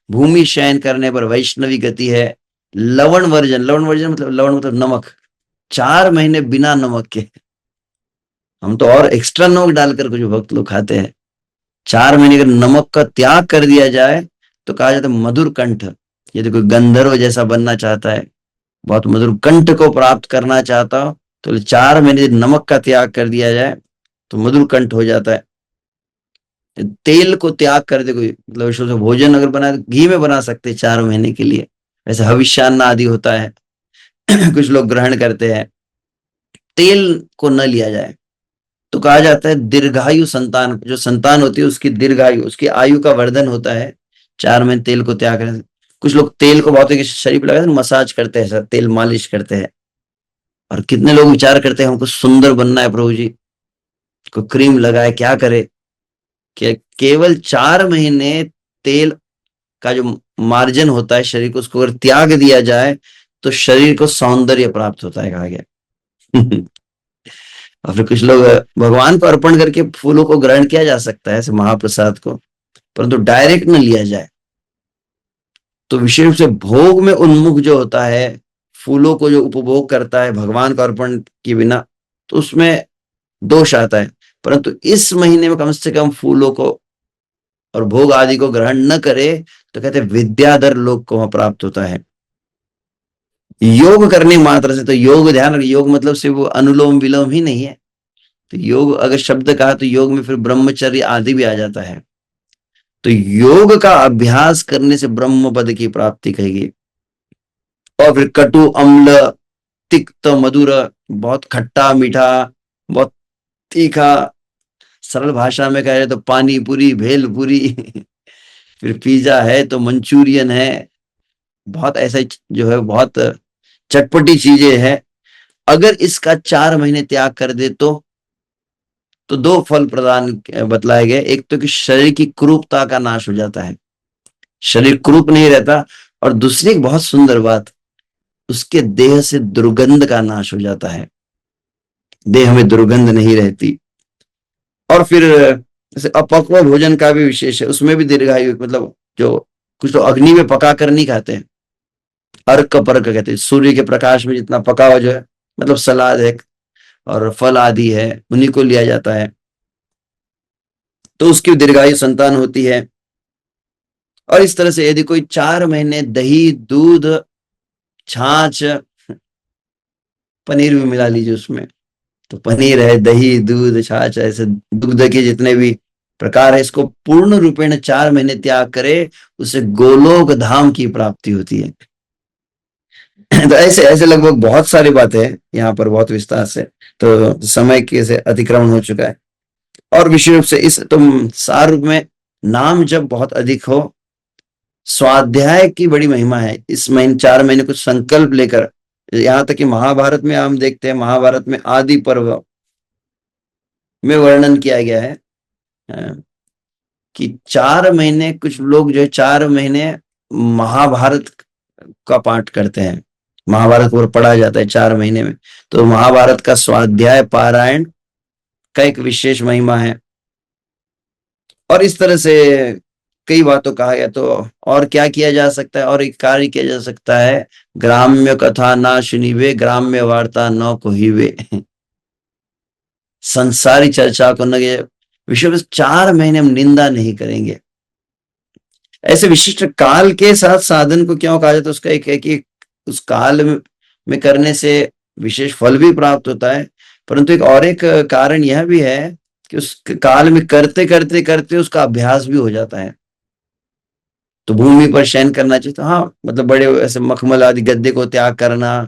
भूमि शयन करने पर वैष्णवी गति है। लवण वर्जन, लवण वर्जन मतलब, लवण मतलब नमक, 4 महीने बिना नमक के। हम तो और एक्स्ट्रा नमक डालकर कुछ भक्त लोग खाते हैं। 4 महीने अगर नमक का त्याग कर दिया जाए तो कहा जाता है मधुर कंठ। यदि कोई गंधर्व जैसा बनना चाहता है, बहुत मधुर कंठ को प्राप्त करना चाहता हो, तो 4 महीने नमक का त्याग कर दिया जाए तो मधुर कंठ हो जाता है। तेल को त्याग कर दे कोई, मतलब विशुद्ध भोजन अगर बनाए तो घी में बना सकते हैं 4 महीने के लिए। वैसे हविष्यान्न आदि होता है कुछ लोग ग्रहण करते हैं, तेल को न लिया जाए तो कहा जाता है दीर्घायु संतान, जो संतान होती है उसकी दीर्घायु, उसकी आयु का वर्धन होता है 4 महीने तेल को त्याग करने से। कुछ लोग तेल को बहुत शरीर पे लगाते हैं, मसाज करते हैं, सर तेल मालिश करते हैं। और कितने लोग विचार करते हैं हमको सुंदर बनना है प्रभु जी, को क्रीम लगाए, क्या करे। कि केवल 4 महीने तेल का जो मार्जन होता है शरीर को, उसको अगर त्याग दिया जाए तो शरीर को सौंदर्य प्राप्त होता है, कहा गया और फिर कुछ लोग भगवान को अर्पण करके फूलों को ग्रहण किया जा सकता है, ऐसे महाप्रसाद को, परंतु डायरेक्ट न लिया जाए। तो विशेष रूप से भोग में उन्मुख जो होता है, फूलों को जो उपभोग करता है भगवान को अर्पण के बिना, तो उसमें दोष आता है। परंतु इस महीने में कम से कम फूलों को और भोग आदि को ग्रहण न करे तो कहते हैं विद्याधर लोक को प्राप्त होता है। योग करने मात्र से, तो योग ध्यान रखिए, योग मतलब सिर्फ वो अनुलोम विलोम ही नहीं है। तो योग अगर शब्द कहा तो योग में फिर ब्रह्मचर्य आदि भी आ जाता है। तो योग का अभ्यास करने से ब्रह्म पद की प्राप्ति कहेगी। और फिर कटु अम्ल तिक्त मधुर, बहुत खट्टा मीठा, बहुत तीखा, सरल भाषा में कहे तो पानी पूरी, भेल पूरी फिर पिज्जा है तो मंचूरियन है, बहुत ऐसा जो है बहुत चटपटी चीजें हैं। अगर इसका 4 महीने त्याग कर दे तो 2 फल प्रदान बतलाए गए। एक तो कि शरीर की कुरूपता का नाश हो जाता है, शरीर कुरूप नहीं रहता। और दूसरी एक बहुत सुंदर बात, उसके देह से दुर्गंध का नाश हो जाता है, देह में दुर्गंध नहीं रहती। और फिर जैसे अपक्व भोजन का भी विशेष है, उसमें भी दीर्घायु, मतलब जो कुछ तो अग्नि में पका कर नहीं खाते हैं, अर्क परक कहते हैं, सूर्य के प्रकाश में जितना पका हुआ जो है, मतलब सलाद है और फल आदि है, उन्हीं को लिया जाता है, तो उसकी दीर्घायु संतान होती है। और इस तरह से यदि कोई 4 महीने दही दूध छाछ, पनीर भी मिला लीजिए उसमें, तो पनीर है, दही दूध छाछ, ऐसे दुग्ध के जितने भी प्रकार है, इसको पूर्ण रूपेण 4 महीने त्याग करे, उसे गोलोक धाम की प्राप्ति होती है तो ऐसे ऐसे लगभग बहुत सारी बातें हैं यहाँ पर, बहुत विस्तार से, तो समय के से अतिक्रमण हो चुका है। और विशेष रूप से इस तुम सार रूप में नाम जब बहुत अधिक हो, स्वाध्याय की बड़ी महिमा है। इस महीने 4 महीने कुछ संकल्प लेकर, यहाँ तक कि महाभारत में हम देखते हैं, महाभारत में आदि पर्व में वर्णन किया गया है कि 4 महीने कुछ लोग जो है 4 महीने महाभारत का पाठ करते हैं, महाभारत को पढ़ा जाता है 4 महीने में। तो महाभारत का स्वाध्याय पारायण का एक विशेष महिमा है। और इस तरह से कई बातों कहा गया। तो और क्या किया जा सकता है, और एक कार्य किया जा सकता है, ग्राम्य कथा ना सुनिवे, ग्राम्य वार्ता न कोहिवे संसारी चर्चा को न, विश्व में 4 महीने हम निंदा नहीं करेंगे। ऐसे विशिष्ट काल के साथ साधन को क्यों कहा जाता है, उसका एक है कि उस काल में करने से विशेष फल भी प्राप्त होता है, परंतु एक और एक कारण यह भी है कि उस काल में करते करते करते उसका अभ्यास भी हो जाता है। तो भूमि पर शयन करना चाहिए, तो हाँ, मतलब बड़े ऐसे मखमल आदि गद्दे को त्याग करना,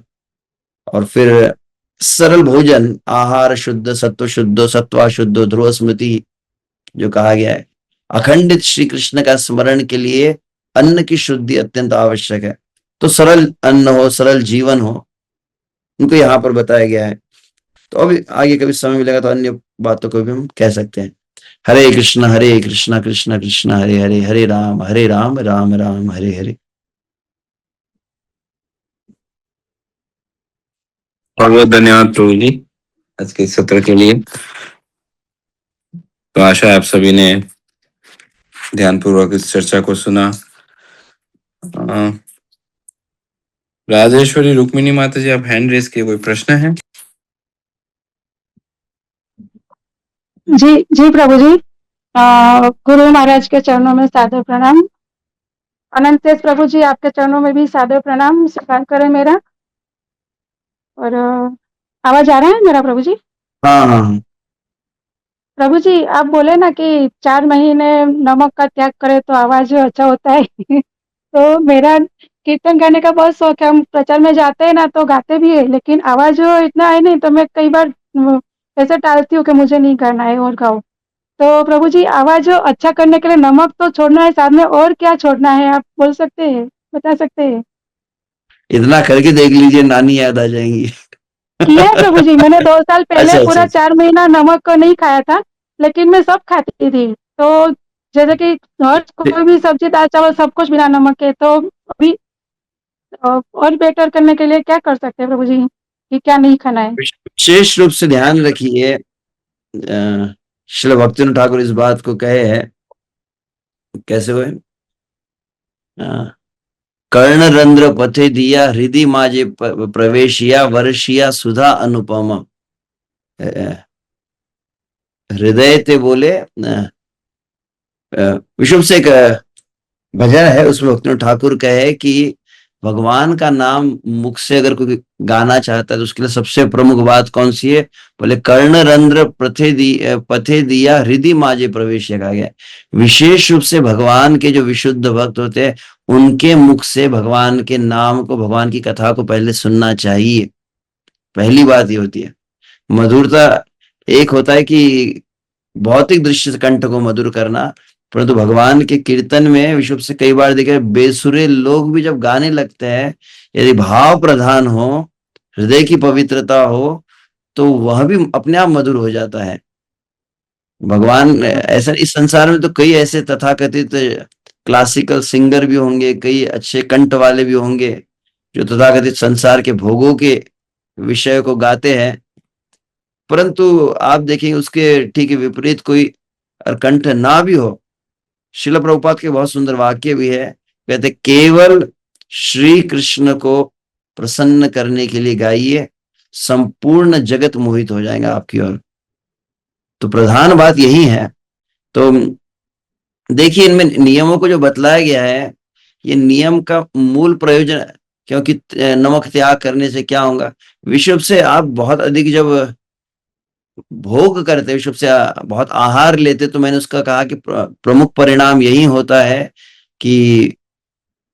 और फिर सरल भोजन, आहार शुद्ध, सत्व शुद्ध, सत्वा शुद्ध, ध्रुव स्मृति जो कहा गया है, अखंडित श्री कृष्ण का स्मरण के लिए अन्न की शुद्धि अत्यंत आवश्यक है। तो सरल अन्न हो, सरल जीवन हो, उनको यहाँ पर बताया गया है। तो अभी आगे कभी समय मिलेगा तो अन्य बातों को भी हम कह सकते हैं। हरे कृष्ण कृष्ण कृष्ण हरे हरे, हरे राम राम राम हरे हरे। बहुत बहुत धन्यवाद प्रभु जी आज के सत्र के लिए। तो आशा है आप सभी ने ध्यानपूर्वक इस चर्चा को सुना। राजेश्वरी रुक्मिणी माता जी, आप हैंड रेस किए, कोई प्रश्न है? जी जी प्रभु जी, गुरु महाराज के चरणों में सादर प्रणाम। अनंतेश प्रभु जी, आपके चरणों में भी सादर प्रणाम स्वीकार करें मेरा। और आवाज आ रहा है मेरा प्रभु जी? हाँ हाँ। प्रभु जी, आप बोले ना कि 4 महीने नमक का त्याग करे तो आवाज अच्छा होता है तो मेरा कीर्तन गाने का बहुत शौक है। हम प्रचार में जाते हैं ना तो गाते भी है, लेकिन आवाज इतना है नहीं, तो मैं कई बार ऐसे टालती हूँ कि मुझे नहीं करना है और गाओ। तो प्रभु जी, आवाज अच्छा करने के लिए नमक तो छोड़ना है, साथ में और क्या छोड़ना है आप बोल सकते हैं, बता सकते हैं? इतना करके देख लीजिए, नानी याद आ जाएंगी। किया है प्रभु जी, मैंने 2 साल पहले अच्छा अच्छा पूरा अच्छा। 4 महीना नमक नहीं खाया था, लेकिन मैं सब खाती थी। तो जैसे कि हर कोई भी सब्जी दाल चावल सब कुछ बिना नमक के। तो अभी और बेटर करने के लिए क्या कर सकते हैं प्रभु जी, कि क्या नहीं खाना है? विशेष रूप से ध्यान रखिए, श्रील भक्तिनाथ ठाकुर इस बात को कहे है, कैसे हुए? कर्णरंध्र पथे दिया, हृदय माजे प्रवेशिया, वर्षिया सुधा अनुपम। हृदय ते बोले, विशुभ से एक भजन है, उसमें भक्तिनाथ ठाकुर कहे कि भगवान का नाम मुख से अगर कोई गाना चाहता है तो उसके लिए सबसे प्रमुख बात कौन सी है? बोले कर्णरंध्र पथे दिया, हृदय माजे प्रवेश कहा गया। विशेष रूप से भगवान के जो विशुद्ध भक्त होते हैं उनके मुख से भगवान के नाम को, भगवान की कथा को पहले सुनना चाहिए। पहली बात ये होती है। मधुरता एक होता है कि भौतिक दृश्य से कंठ को मधुर करना, परंतु भगवान के कीर्तन में विश्व से कई बार देखे बेसुरे लोग भी जब गाने लगते हैं, यदि भाव प्रधान हो, हृदय की पवित्रता हो, तो वह भी अपने आप मधुर हो जाता है। भगवान ऐसा, इस संसार में तो कई ऐसे तथाकथित क्लासिकल सिंगर भी होंगे, कई अच्छे कंठ वाले भी होंगे जो तथाकथित संसार के भोगों के विषय को गाते हैं, परंतु आप देखेंगे उसके ठीक विपरीत कोई कंठ ना भी हो। शिला प्रभुपाद के बहुत सुंदर वाक्य भी है, कहते केवल श्री कृष्ण को प्रसन्न करने के लिए गाइए, संपूर्ण जगत मोहित हो जाएगा आपकी ओर। तो प्रधान बात यही है। तो देखिए, इनमें नियमों को जो बतलाया गया है, ये नियम का मूल प्रयोजन, क्योंकि नमक त्याग करने से क्या होगा? विश्व से आप बहुत अधिक जब भोग करते, विश्व से बहुत आहार लेते, तो मैंने उसका कहा कि प्रमुख परिणाम यही होता है कि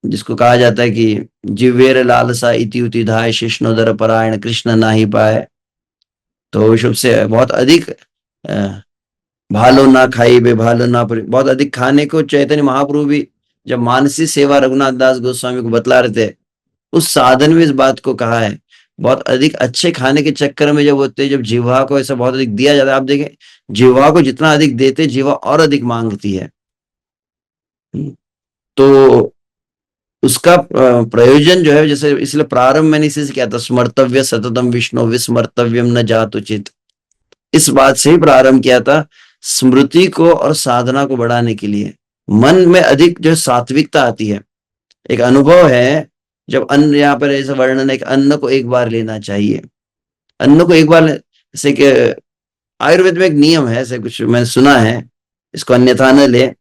जिसको कहा जाता है कि जिवेर लालसा इति उति धाय, शिष्णोदर परायण कृष्ण ना ही पाए। तो विश्व से बहुत अधिक भालो ना खाई बे भालो ना परी, बहुत अधिक खाने को चैतन्य महाप्रभु भी जब मानसी सेवा रघुनाथ दास गोस्वामी को बतला रहे थे, उस साधन में इस बात को कहा है। बहुत अधिक अच्छे खाने के चक्कर में जब होते, जब जीवा को ऐसा बहुत अधिक दिया जाता है, आप देखें जीवा को जितना अधिक देते जीवा और अधिक मांगती है। तो उसका प्रयोजन जो है, जैसे इसलिए प्रारंभ मैंने इसी से किया था, स्मर्तव्य सततम विष्णु विस्मर्तव्यम न जातु चित। इस बात से ही प्रारंभ किया था, स्मृति को और साधना को बढ़ाने के लिए मन में अधिक जो सात्विकता आती है। एक अनुभव है, जब अन्न, यहाँ पर ऐसा वर्णन है कि अन्न को एक बार लेना चाहिए, अन्न को एक बार, जैसे कि आयुर्वेद में एक नियम है, ऐसे कुछ मैंने सुना है, इसको अन्यथा न ले।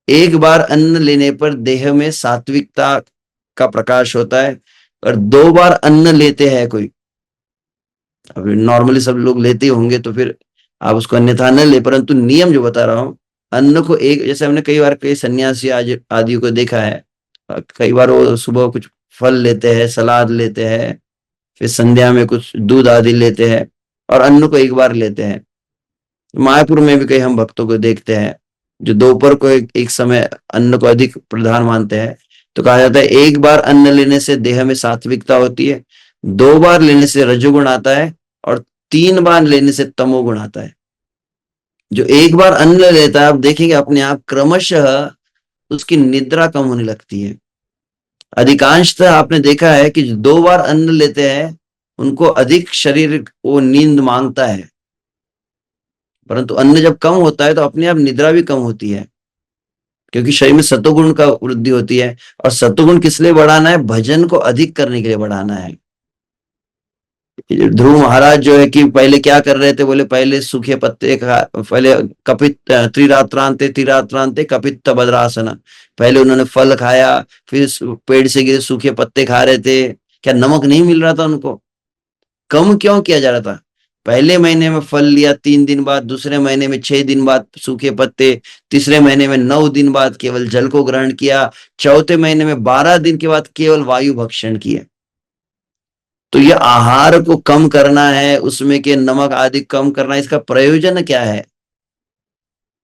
एक बार अन्न लेने पर देह में सात्विकता का प्रकाश होता है, और 2 बार अन्न लेते हैं कोई, अब नॉर्मली सब लोग लेते होंगे तो फिर आप उसको अन्यथा न ले, परंतु नियम जो बता रहा हूं, अन्न को एक, जैसे हमने कई बार कई सन्यासी आदि को देखा है, कई बार वो सुबह कुछ फल लेते हैं, सलाद लेते हैं, फिर संध्या में कुछ दूध आदि लेते हैं, और अन्न को एक बार लेते हैं। मायापुर में भी कई हम भक्तों को देखते हैं जो दोपहर को एक समय अन्न को अधिक प्रधान मानते हैं। तो कहा जाता है एक बार अन्न लेने से देह में सात्विकता होती है, 2 बार लेने से रजोगुण आता है और 3 बार लेने से तमोगुण आता है। जो एक बार अन्न लेता है, आप देखेंगे अपने आप क्रमशः उसकी निद्रा कम होने लगती है। अधिकांशतः आपने देखा है कि जो 2 बार अन्न लेते हैं उनको अधिक शरीर वो नींद मांगता है, परंतु अन्न जब कम होता है तो अपने आप निद्रा भी कम होती है, क्योंकि शरीर में सत्वगुण का वृद्धि होती है। और सत्वगुण किस लिए बढ़ाना है? भजन को अधिक करने के लिए बढ़ाना है। ध्रुव महाराज जो है कि पहले क्या कर रहे थे, बोले पहले सूखे पत्ते पहले कपित त्रिरात्रांते त्रिरात्रांते कपित भद्रासन, पहले उन्होंने फल खाया, फिर पेड़ से गिरे सूखे पत्ते खा रहे थे। क्या नमक नहीं मिल रहा था उनको? कम क्यों किया जा रहा था? पहले महीने में फल लिया 3 दिन बाद, दूसरे महीने में 6 दिन बाद सूखे पत्ते, तीसरे महीने में 9 दिन बाद केवल जल को ग्रहण किया, चौथे महीने में 12 दिन के बाद केवल वायु भक्षण किए। तो ये आहार को कम करना है, उसमें के नमक आदि कम करना है, इसका प्रयोजन क्या है?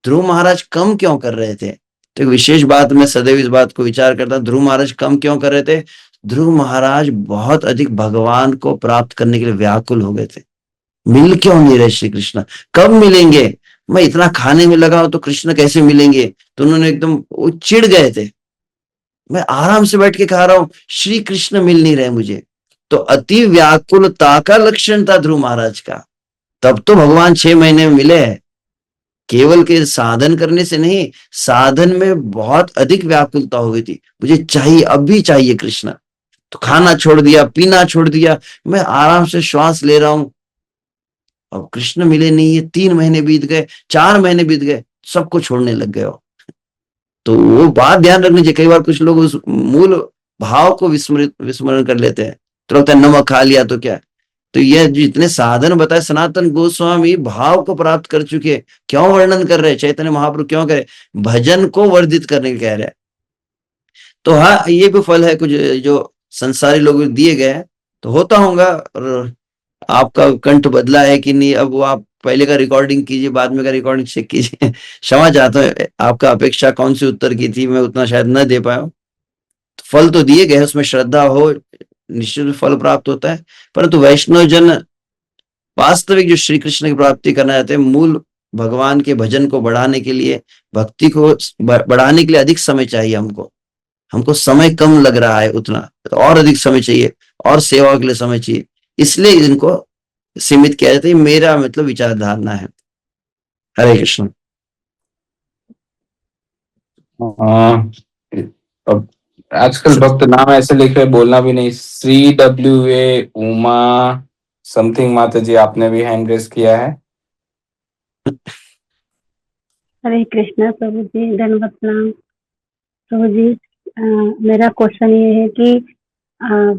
ध्रुव महाराज कम क्यों कर रहे थे? तो एक विशेष बात, मैं सदैव इस बात को विचार करता हूं, ध्रुव महाराज कम क्यों कर रहे थे? ध्रुव महाराज बहुत अधिक भगवान को प्राप्त करने के लिए व्याकुल हो गए थे। मिल क्यों नहीं रहे श्री कृष्ण? कब मिलेंगे? मैं इतना खाने में लगा हूं तो कृष्ण कैसे मिलेंगे? तो उन्होंने एकदम वो चिढ़ गए थे। मैं आराम से बैठ के खा रहा हूं, श्री कृष्ण मिल नहीं रहे मुझे। तो अति व्याकुलता का लक्षण था ध्रुव महाराज का। तब तो भगवान 6 महीने में मिले हैं। केवल के साधन करने से नहीं, साधन में बहुत अधिक व्याकुलता हो गई थी, मुझे चाहिए, अब भी चाहिए कृष्ण। तो खाना छोड़ दिया, पीना छोड़ दिया, मैं आराम से श्वास ले रहा हूं, अब कृष्ण मिले नहीं। ये 3 महीने बीत गए, 4 महीने बीत गए, सबको छोड़ने लग गए हो। तो वो बात ध्यान रखनी चाहिए। कई बार कुछ लोग उस मूल भाव को विस्मरण कर लेते हैं, तो लगता है नमक खा लिया तो क्या। तो यह जितने साधन बताए सनातन गोस्वामी भाव को प्राप्त कर चुके, क्यों वर्णन कर रहे? चैतन्य महाप्रभु क्यों करे? भजन को वर्धित करने के कह रहे हैं। तो हाँ, ये भी फल है कुछ जो संसारी लोग दिए गए, तो होता होगा। और आपका कंठ बदला है कि नहीं, अब वो आप पहले का रिकॉर्डिंग कीजिए, बाद में का रिकॉर्डिंग चेक कीजिए। क्षमा चाहता हूँ, आपका अपेक्षा कौन सी उत्तर की थी, मैं उतना शायद न दे पाया। फल तो दिए गए, उसमें श्रद्धा हो निश्चित फल प्राप्त होता है। परंतु वैष्णव जन वास्तविक जो श्री कृष्ण की प्राप्ति करना चाहते हैं, मूल भगवान के भजन को बढ़ाने के लिए, भक्ति को बढ़ाने के लिए अधिक समय चाहिए। हमको समय कम लग रहा है, उतना तो और अधिक समय चाहिए, और सेवा के लिए समय चाहिए। इसलिए इनको सीमित किया जाता है। मेरा मतलब विचारधारणा है। हरे कृष्ण। हाँ, अब आजकल भक्त नाम ऐसे लिख रहे, बोलना भी नहीं। CWA उमा समथिंग माता जी, आपने भी हैंड रेस किया है। हरे कृष्णा प्रभु जी, धन्यवाद प्रणाम प्रभु जी। मेरा क्वेश्चन ये है कि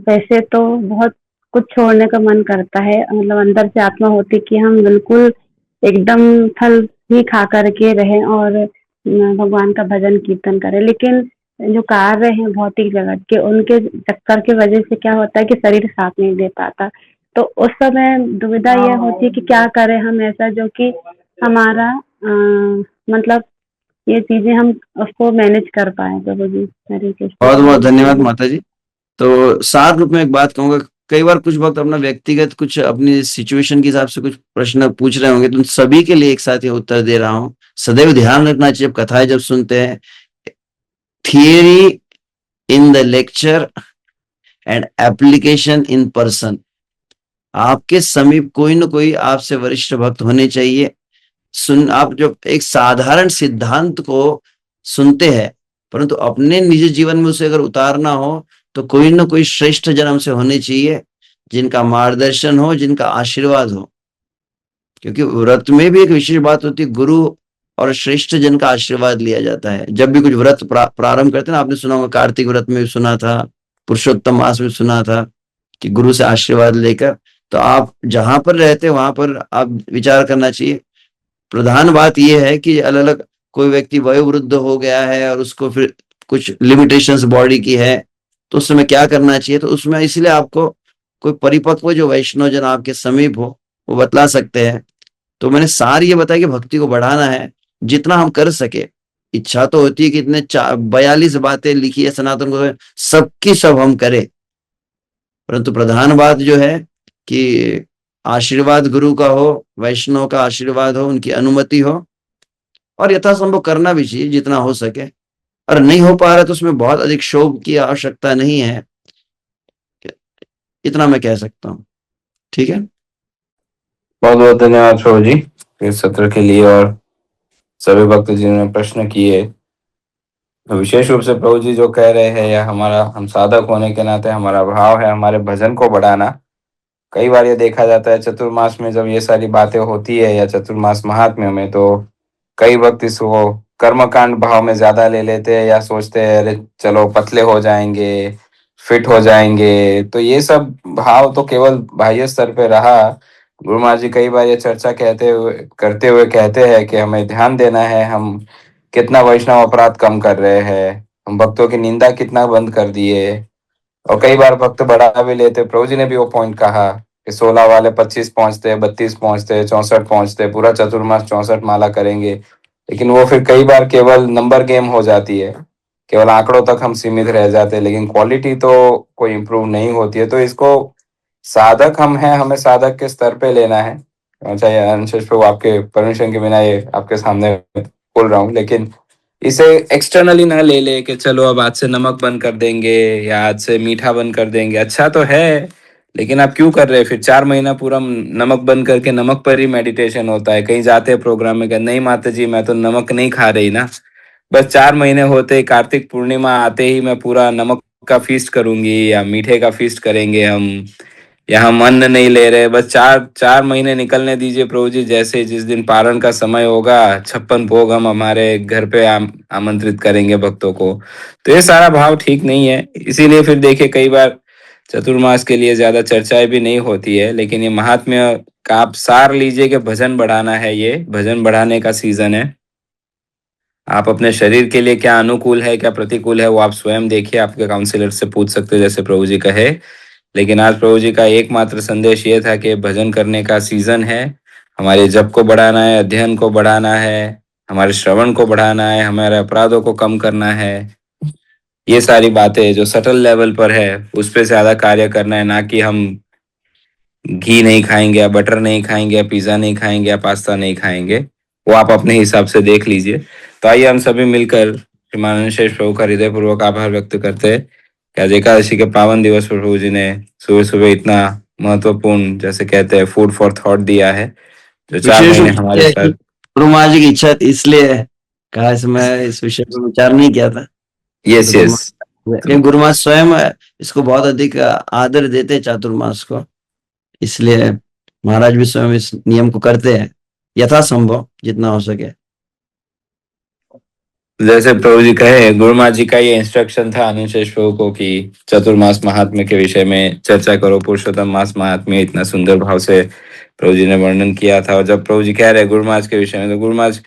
वैसे तो बहुत कुछ छोड़ने का मन करता है, मतलब अंदर से आत्मा होती कि हम बिल्कुल एकदम फल ही खा करके रहें और भगवान का भजन कीर्तन करें, लेकिन जो कार्य हैं भौतिक जगत के, उनके चक्कर की वजह से क्या होता है कि शरीर साथ नहीं दे पाता। तो उस समय दुविधा यह होती है कि क्या करें हम ऐसा जो कि हमारा मतलब ये चीजें हम उसको मैनेज कर पाए प्रभु जी। हरे कृष्ण। बहुत बहुत धन्यवाद माता जी। तो सार रूप में एक बात कहूंगा, कई बार कुछ वक्त अपना व्यक्तिगत कुछ अपनी सिचुएशन के हिसाब से कुछ प्रश्न पूछ रहे होंगे, तो उन सभी के लिए एक साथ ही उत्तर दे रहा हूं। सदैव ध्यान रखना चाहिए, जब कथाएं जब सुनते हैं, theory in the lecture and application in person. आपके समीप कोई ना कोई आपसे वरिष्ठ भक्त होने चाहिए। आप जो एक साधारण सिद्धांत को सुनते हैं, परंतु अपने निजी जीवन में उसे अगर उतारना हो, तो कोई ना कोई श्रेष्ठ जन हमसे होने चाहिए, जिनका मार्गदर्शन हो, जिनका आशीर्वाद हो। क्योंकि व्रत में भी एक विशेष बात होती है, गुरु और श्रेष्ठ जन का आशीर्वाद लिया जाता है। जब भी कुछ व्रत प्रारंभ करते हैं ना, आपने सुना होगा, कार्तिक व्रत में भी सुना था, पुरुषोत्तम मास में सुना था कि गुरु से आशीर्वाद लेकर। तो आप जहां पर रहते हैं वहां पर आप विचार करना चाहिए। प्रधान बात यह है कि अलग अलग, कोई व्यक्ति वयोवृद्ध हो गया है और उसको फिर कुछ लिमिटेशंस बॉडी की है, तो उस समय क्या करना चाहिए। तो उसमें इसलिए आपको कोई परिपक्व जो वैष्णव जन आपके समीप हो, वो बतला सकते हैं। तो मैंने सार ये बताया कि भक्ति को बढ़ाना है जितना हम कर सके। इच्छा तो होती है कि इतने 42 बातें लिखी है सनातन को, सबकी सब हम करें, परंतु प्रधान बात जो है कि आशीर्वाद गुरु का हो, वैष्णव का आशीर्वाद हो, उनकी अनुमति हो, और यथासंभव करना भी चाहिए जितना हो सके। और नहीं हो पा रहा तो उसमें बहुत अधिक शोभ की आवश्यकता नहीं है, इतना मैं कह सकता हूँ। ठीक है, बहुत बहुत धन्यवाद प्रभु जी इस सत्र के लिए और सभी भक्त जिन्होंने प्रश्न किए। विशेष रूप से प्रभु जी जो कह रहे हैं, या हमारा हम साधक होने के नाते हमारा भाव है हमारे भजन को बढ़ाना। कई बार ये देखा जाता है चतुर्मास में जब ये सारी बातें होती है या चतुर्मास महात्म्य में, तो कई वक्त इसको कर्मकांड भाव में ज्यादा ले लेते हैं या सोचते हैं अरे चलो पतले हो जाएंगे, फिट हो जाएंगे। तो ये सब भाव तो केवल बाह्य स्तर पे रहा। गुरु महाराज जी कई बार ये चर्चा करते हुए कहते हैं कि हमें ध्यान देना है, हम कितना वैष्णव अपराध कम कर रहे हैं, हम भक्तों की निंदा कितना बंद कर दिए। और कई बार भक्त बढ़ा भी लेते। प्रभु जी ने भी वो पॉइंट कहा कि 16 वाले 25 पहुंचते, 32 पहुंचते, 64 पहुंचते, पूरा चतुर्मास 64 माला करेंगे, लेकिन वो फिर कई बार केवल नंबर गेम हो जाती है, केवल आंकड़ों तक हम सीमित रह जाते हैं, लेकिन क्वालिटी तो कोई इम्प्रूव नहीं होती है। तो इसको साधक हम हैं, हमें साधक के स्तर पे लेना है। चाहे अंशेष प्रभु आपके परमिशन के बिना ये आपके सामने बोल रहा हूँ, लेकिन इसे एक्सटर्नली ना ले ले कि चलो अब आज से नमक बंद कर देंगे या आज से मीठा बंद कर देंगे। अच्छा तो है, लेकिन आप क्यों कर रहे हैं? फिर 4 महीना पूरा नमक बंद करके नमक पर ही मेडिटेशन होता है। कहीं जाते हैं प्रोग्राम में, कहते नहीं माता जी मैं तो नमक नहीं खा रही ना, बस 4 महीने होते ही कार्तिक पूर्णिमा आते ही मैं पूरा नमक का फीस्ट करूंगी या मीठे का फीस्ट करेंगे हम, या हम अन्न नहीं ले रहे। बस 4 महीने निकलने दीजिए प्रभु जी। जैसे जिस दिन पारण का समय होगा 56 भोग हम हमारे घर पे आमंत्रित करेंगे भक्तों को। तो ये सारा भाव ठीक नहीं है। इसीलिए फिर देखिए कई बार चतुर्मास के लिए ज्यादा चर्चाएं भी नहीं होती है, लेकिन ये महात्म्य का आप सार लीजिए कि भजन बढ़ाना है, ये भजन बढ़ाने का सीजन है। आप अपने शरीर के लिए क्या अनुकूल है क्या प्रतिकूल है वो आप स्वयं देखिए, आपके काउंसलर से पूछ सकते हैं जैसे प्रभु जी कहे। लेकिन आज प्रभु जी का एकमात्र संदेश ये था कि भजन करने का सीजन है, हमारे जप को बढ़ाना है, अध्ययन को बढ़ाना है, हमारे श्रवण को बढ़ाना है, हमारे अपराधों को कम करना है। ये सारी बातें जो सटल लेवल पर है उस पर ज्यादा कार्य करना है, ना कि हम घी नहीं खाएंगे या बटर नहीं खाएंगे या पिज्जा नहीं खाएंगे या पास्ता नहीं खाएंगे। वो आप अपने हिसाब से देख लीजिए। तो आइए हम सभी मिलकर श्रीमान शेष प्रभु का हृदय पूर्वक आभार व्यक्त करते हैं कि आज एकादशी के पावन दिवस पर प्रभु जी ने सुबह सुबह इतना महत्वपूर्ण, जैसे कहते हैं, फूड फॉर थॉट दिया है, जो 4 विशेष रूप महीने हमारे से साथ। गुरु महाराज जी की इच्छा थी, इसलिए कहा मैं इस विषय पर विचार नहीं किया था। यस तो यस गुरु महाराज स्वयं इसको बहुत अधिक आदर देते चातुर्मास को, इसलिए महाराज भी स्वयं इस नियम को करते हैं यथासंभव जितना हो सके। जैसे प्रभु जी कहे, गुरु महाराज जी का ये इंस्ट्रक्शन था अनुशेष प्रभु को कि चतुर्मास महात्म्य के विषय में चर्चा करो। पुरुषोत्तम मास महात्म्य इतना सुंदर भाव से प्रभु जी ने वर्णन किया था। और जब प्रभु जी कह रहे गुरु महाराज के विषय में, तो गुरु महाराज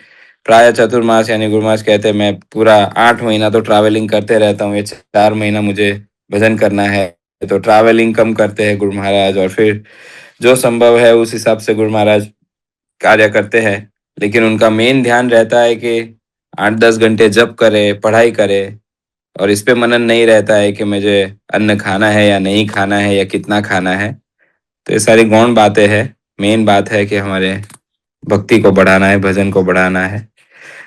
प्राय चतुर्मास यानी गुरु महाराज कहते हैं मैं पूरा 8 महीना तो ट्रैवलिंग करते रहता हूँ, ये 4 महीना मुझे भजन करना है। तो ट्रैवलिंग कम करते हैं गुरु महाराज, और फिर जो संभव है उस हिसाब से गुरु महाराज कार्य करते हैं। लेकिन उनका मेन ध्यान रहता है कि 8-10 घंटे जप करे, पढ़ाई करे, और इस पे मनन नहीं रहता है कि मुझे अन्न खाना है या नहीं खाना है या कितना खाना है। तो ये सारी गौण बातें हैं। मेन बात है कि हमारे भक्ति को बढ़ाना है, भजन को बढ़ाना है।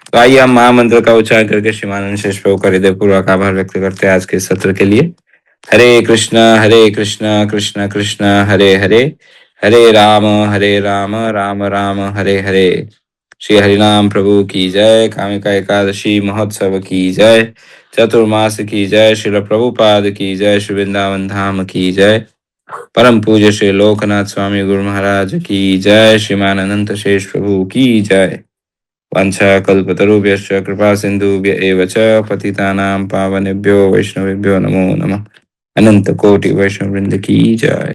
तो आइए हम महामंत्र का उच्चारण करके श्रीमान शेष प्रभु का हृदय पूर्वक आभार व्यक्त करते हैं आज के सत्र के लिए। हरे कृष्ण कृष्ण कृष्ण हरे हरे, हरे राम राम राम हरे हरे। श्री हरिनाम प्रभु की जय। कामिका एकादशी महोत्सव की जय। चतुर्मास की जय। श्रील प्रभुपाद की जय। श्री वृंदावन धाम की जय। परम पूज्य श्री लोकनाथ स्वामी गुरु महाराज की जय। श्रीमान अनंत शेष प्रभु की जय। वांछा कल्पतरुभ्यश्च कृपा सिंधुभ्य एव च पतितानां पावनेभ्यो वैष्णवेभ्यो नमो नमः। अनंत कोटि वैष्णव वृंद की जय।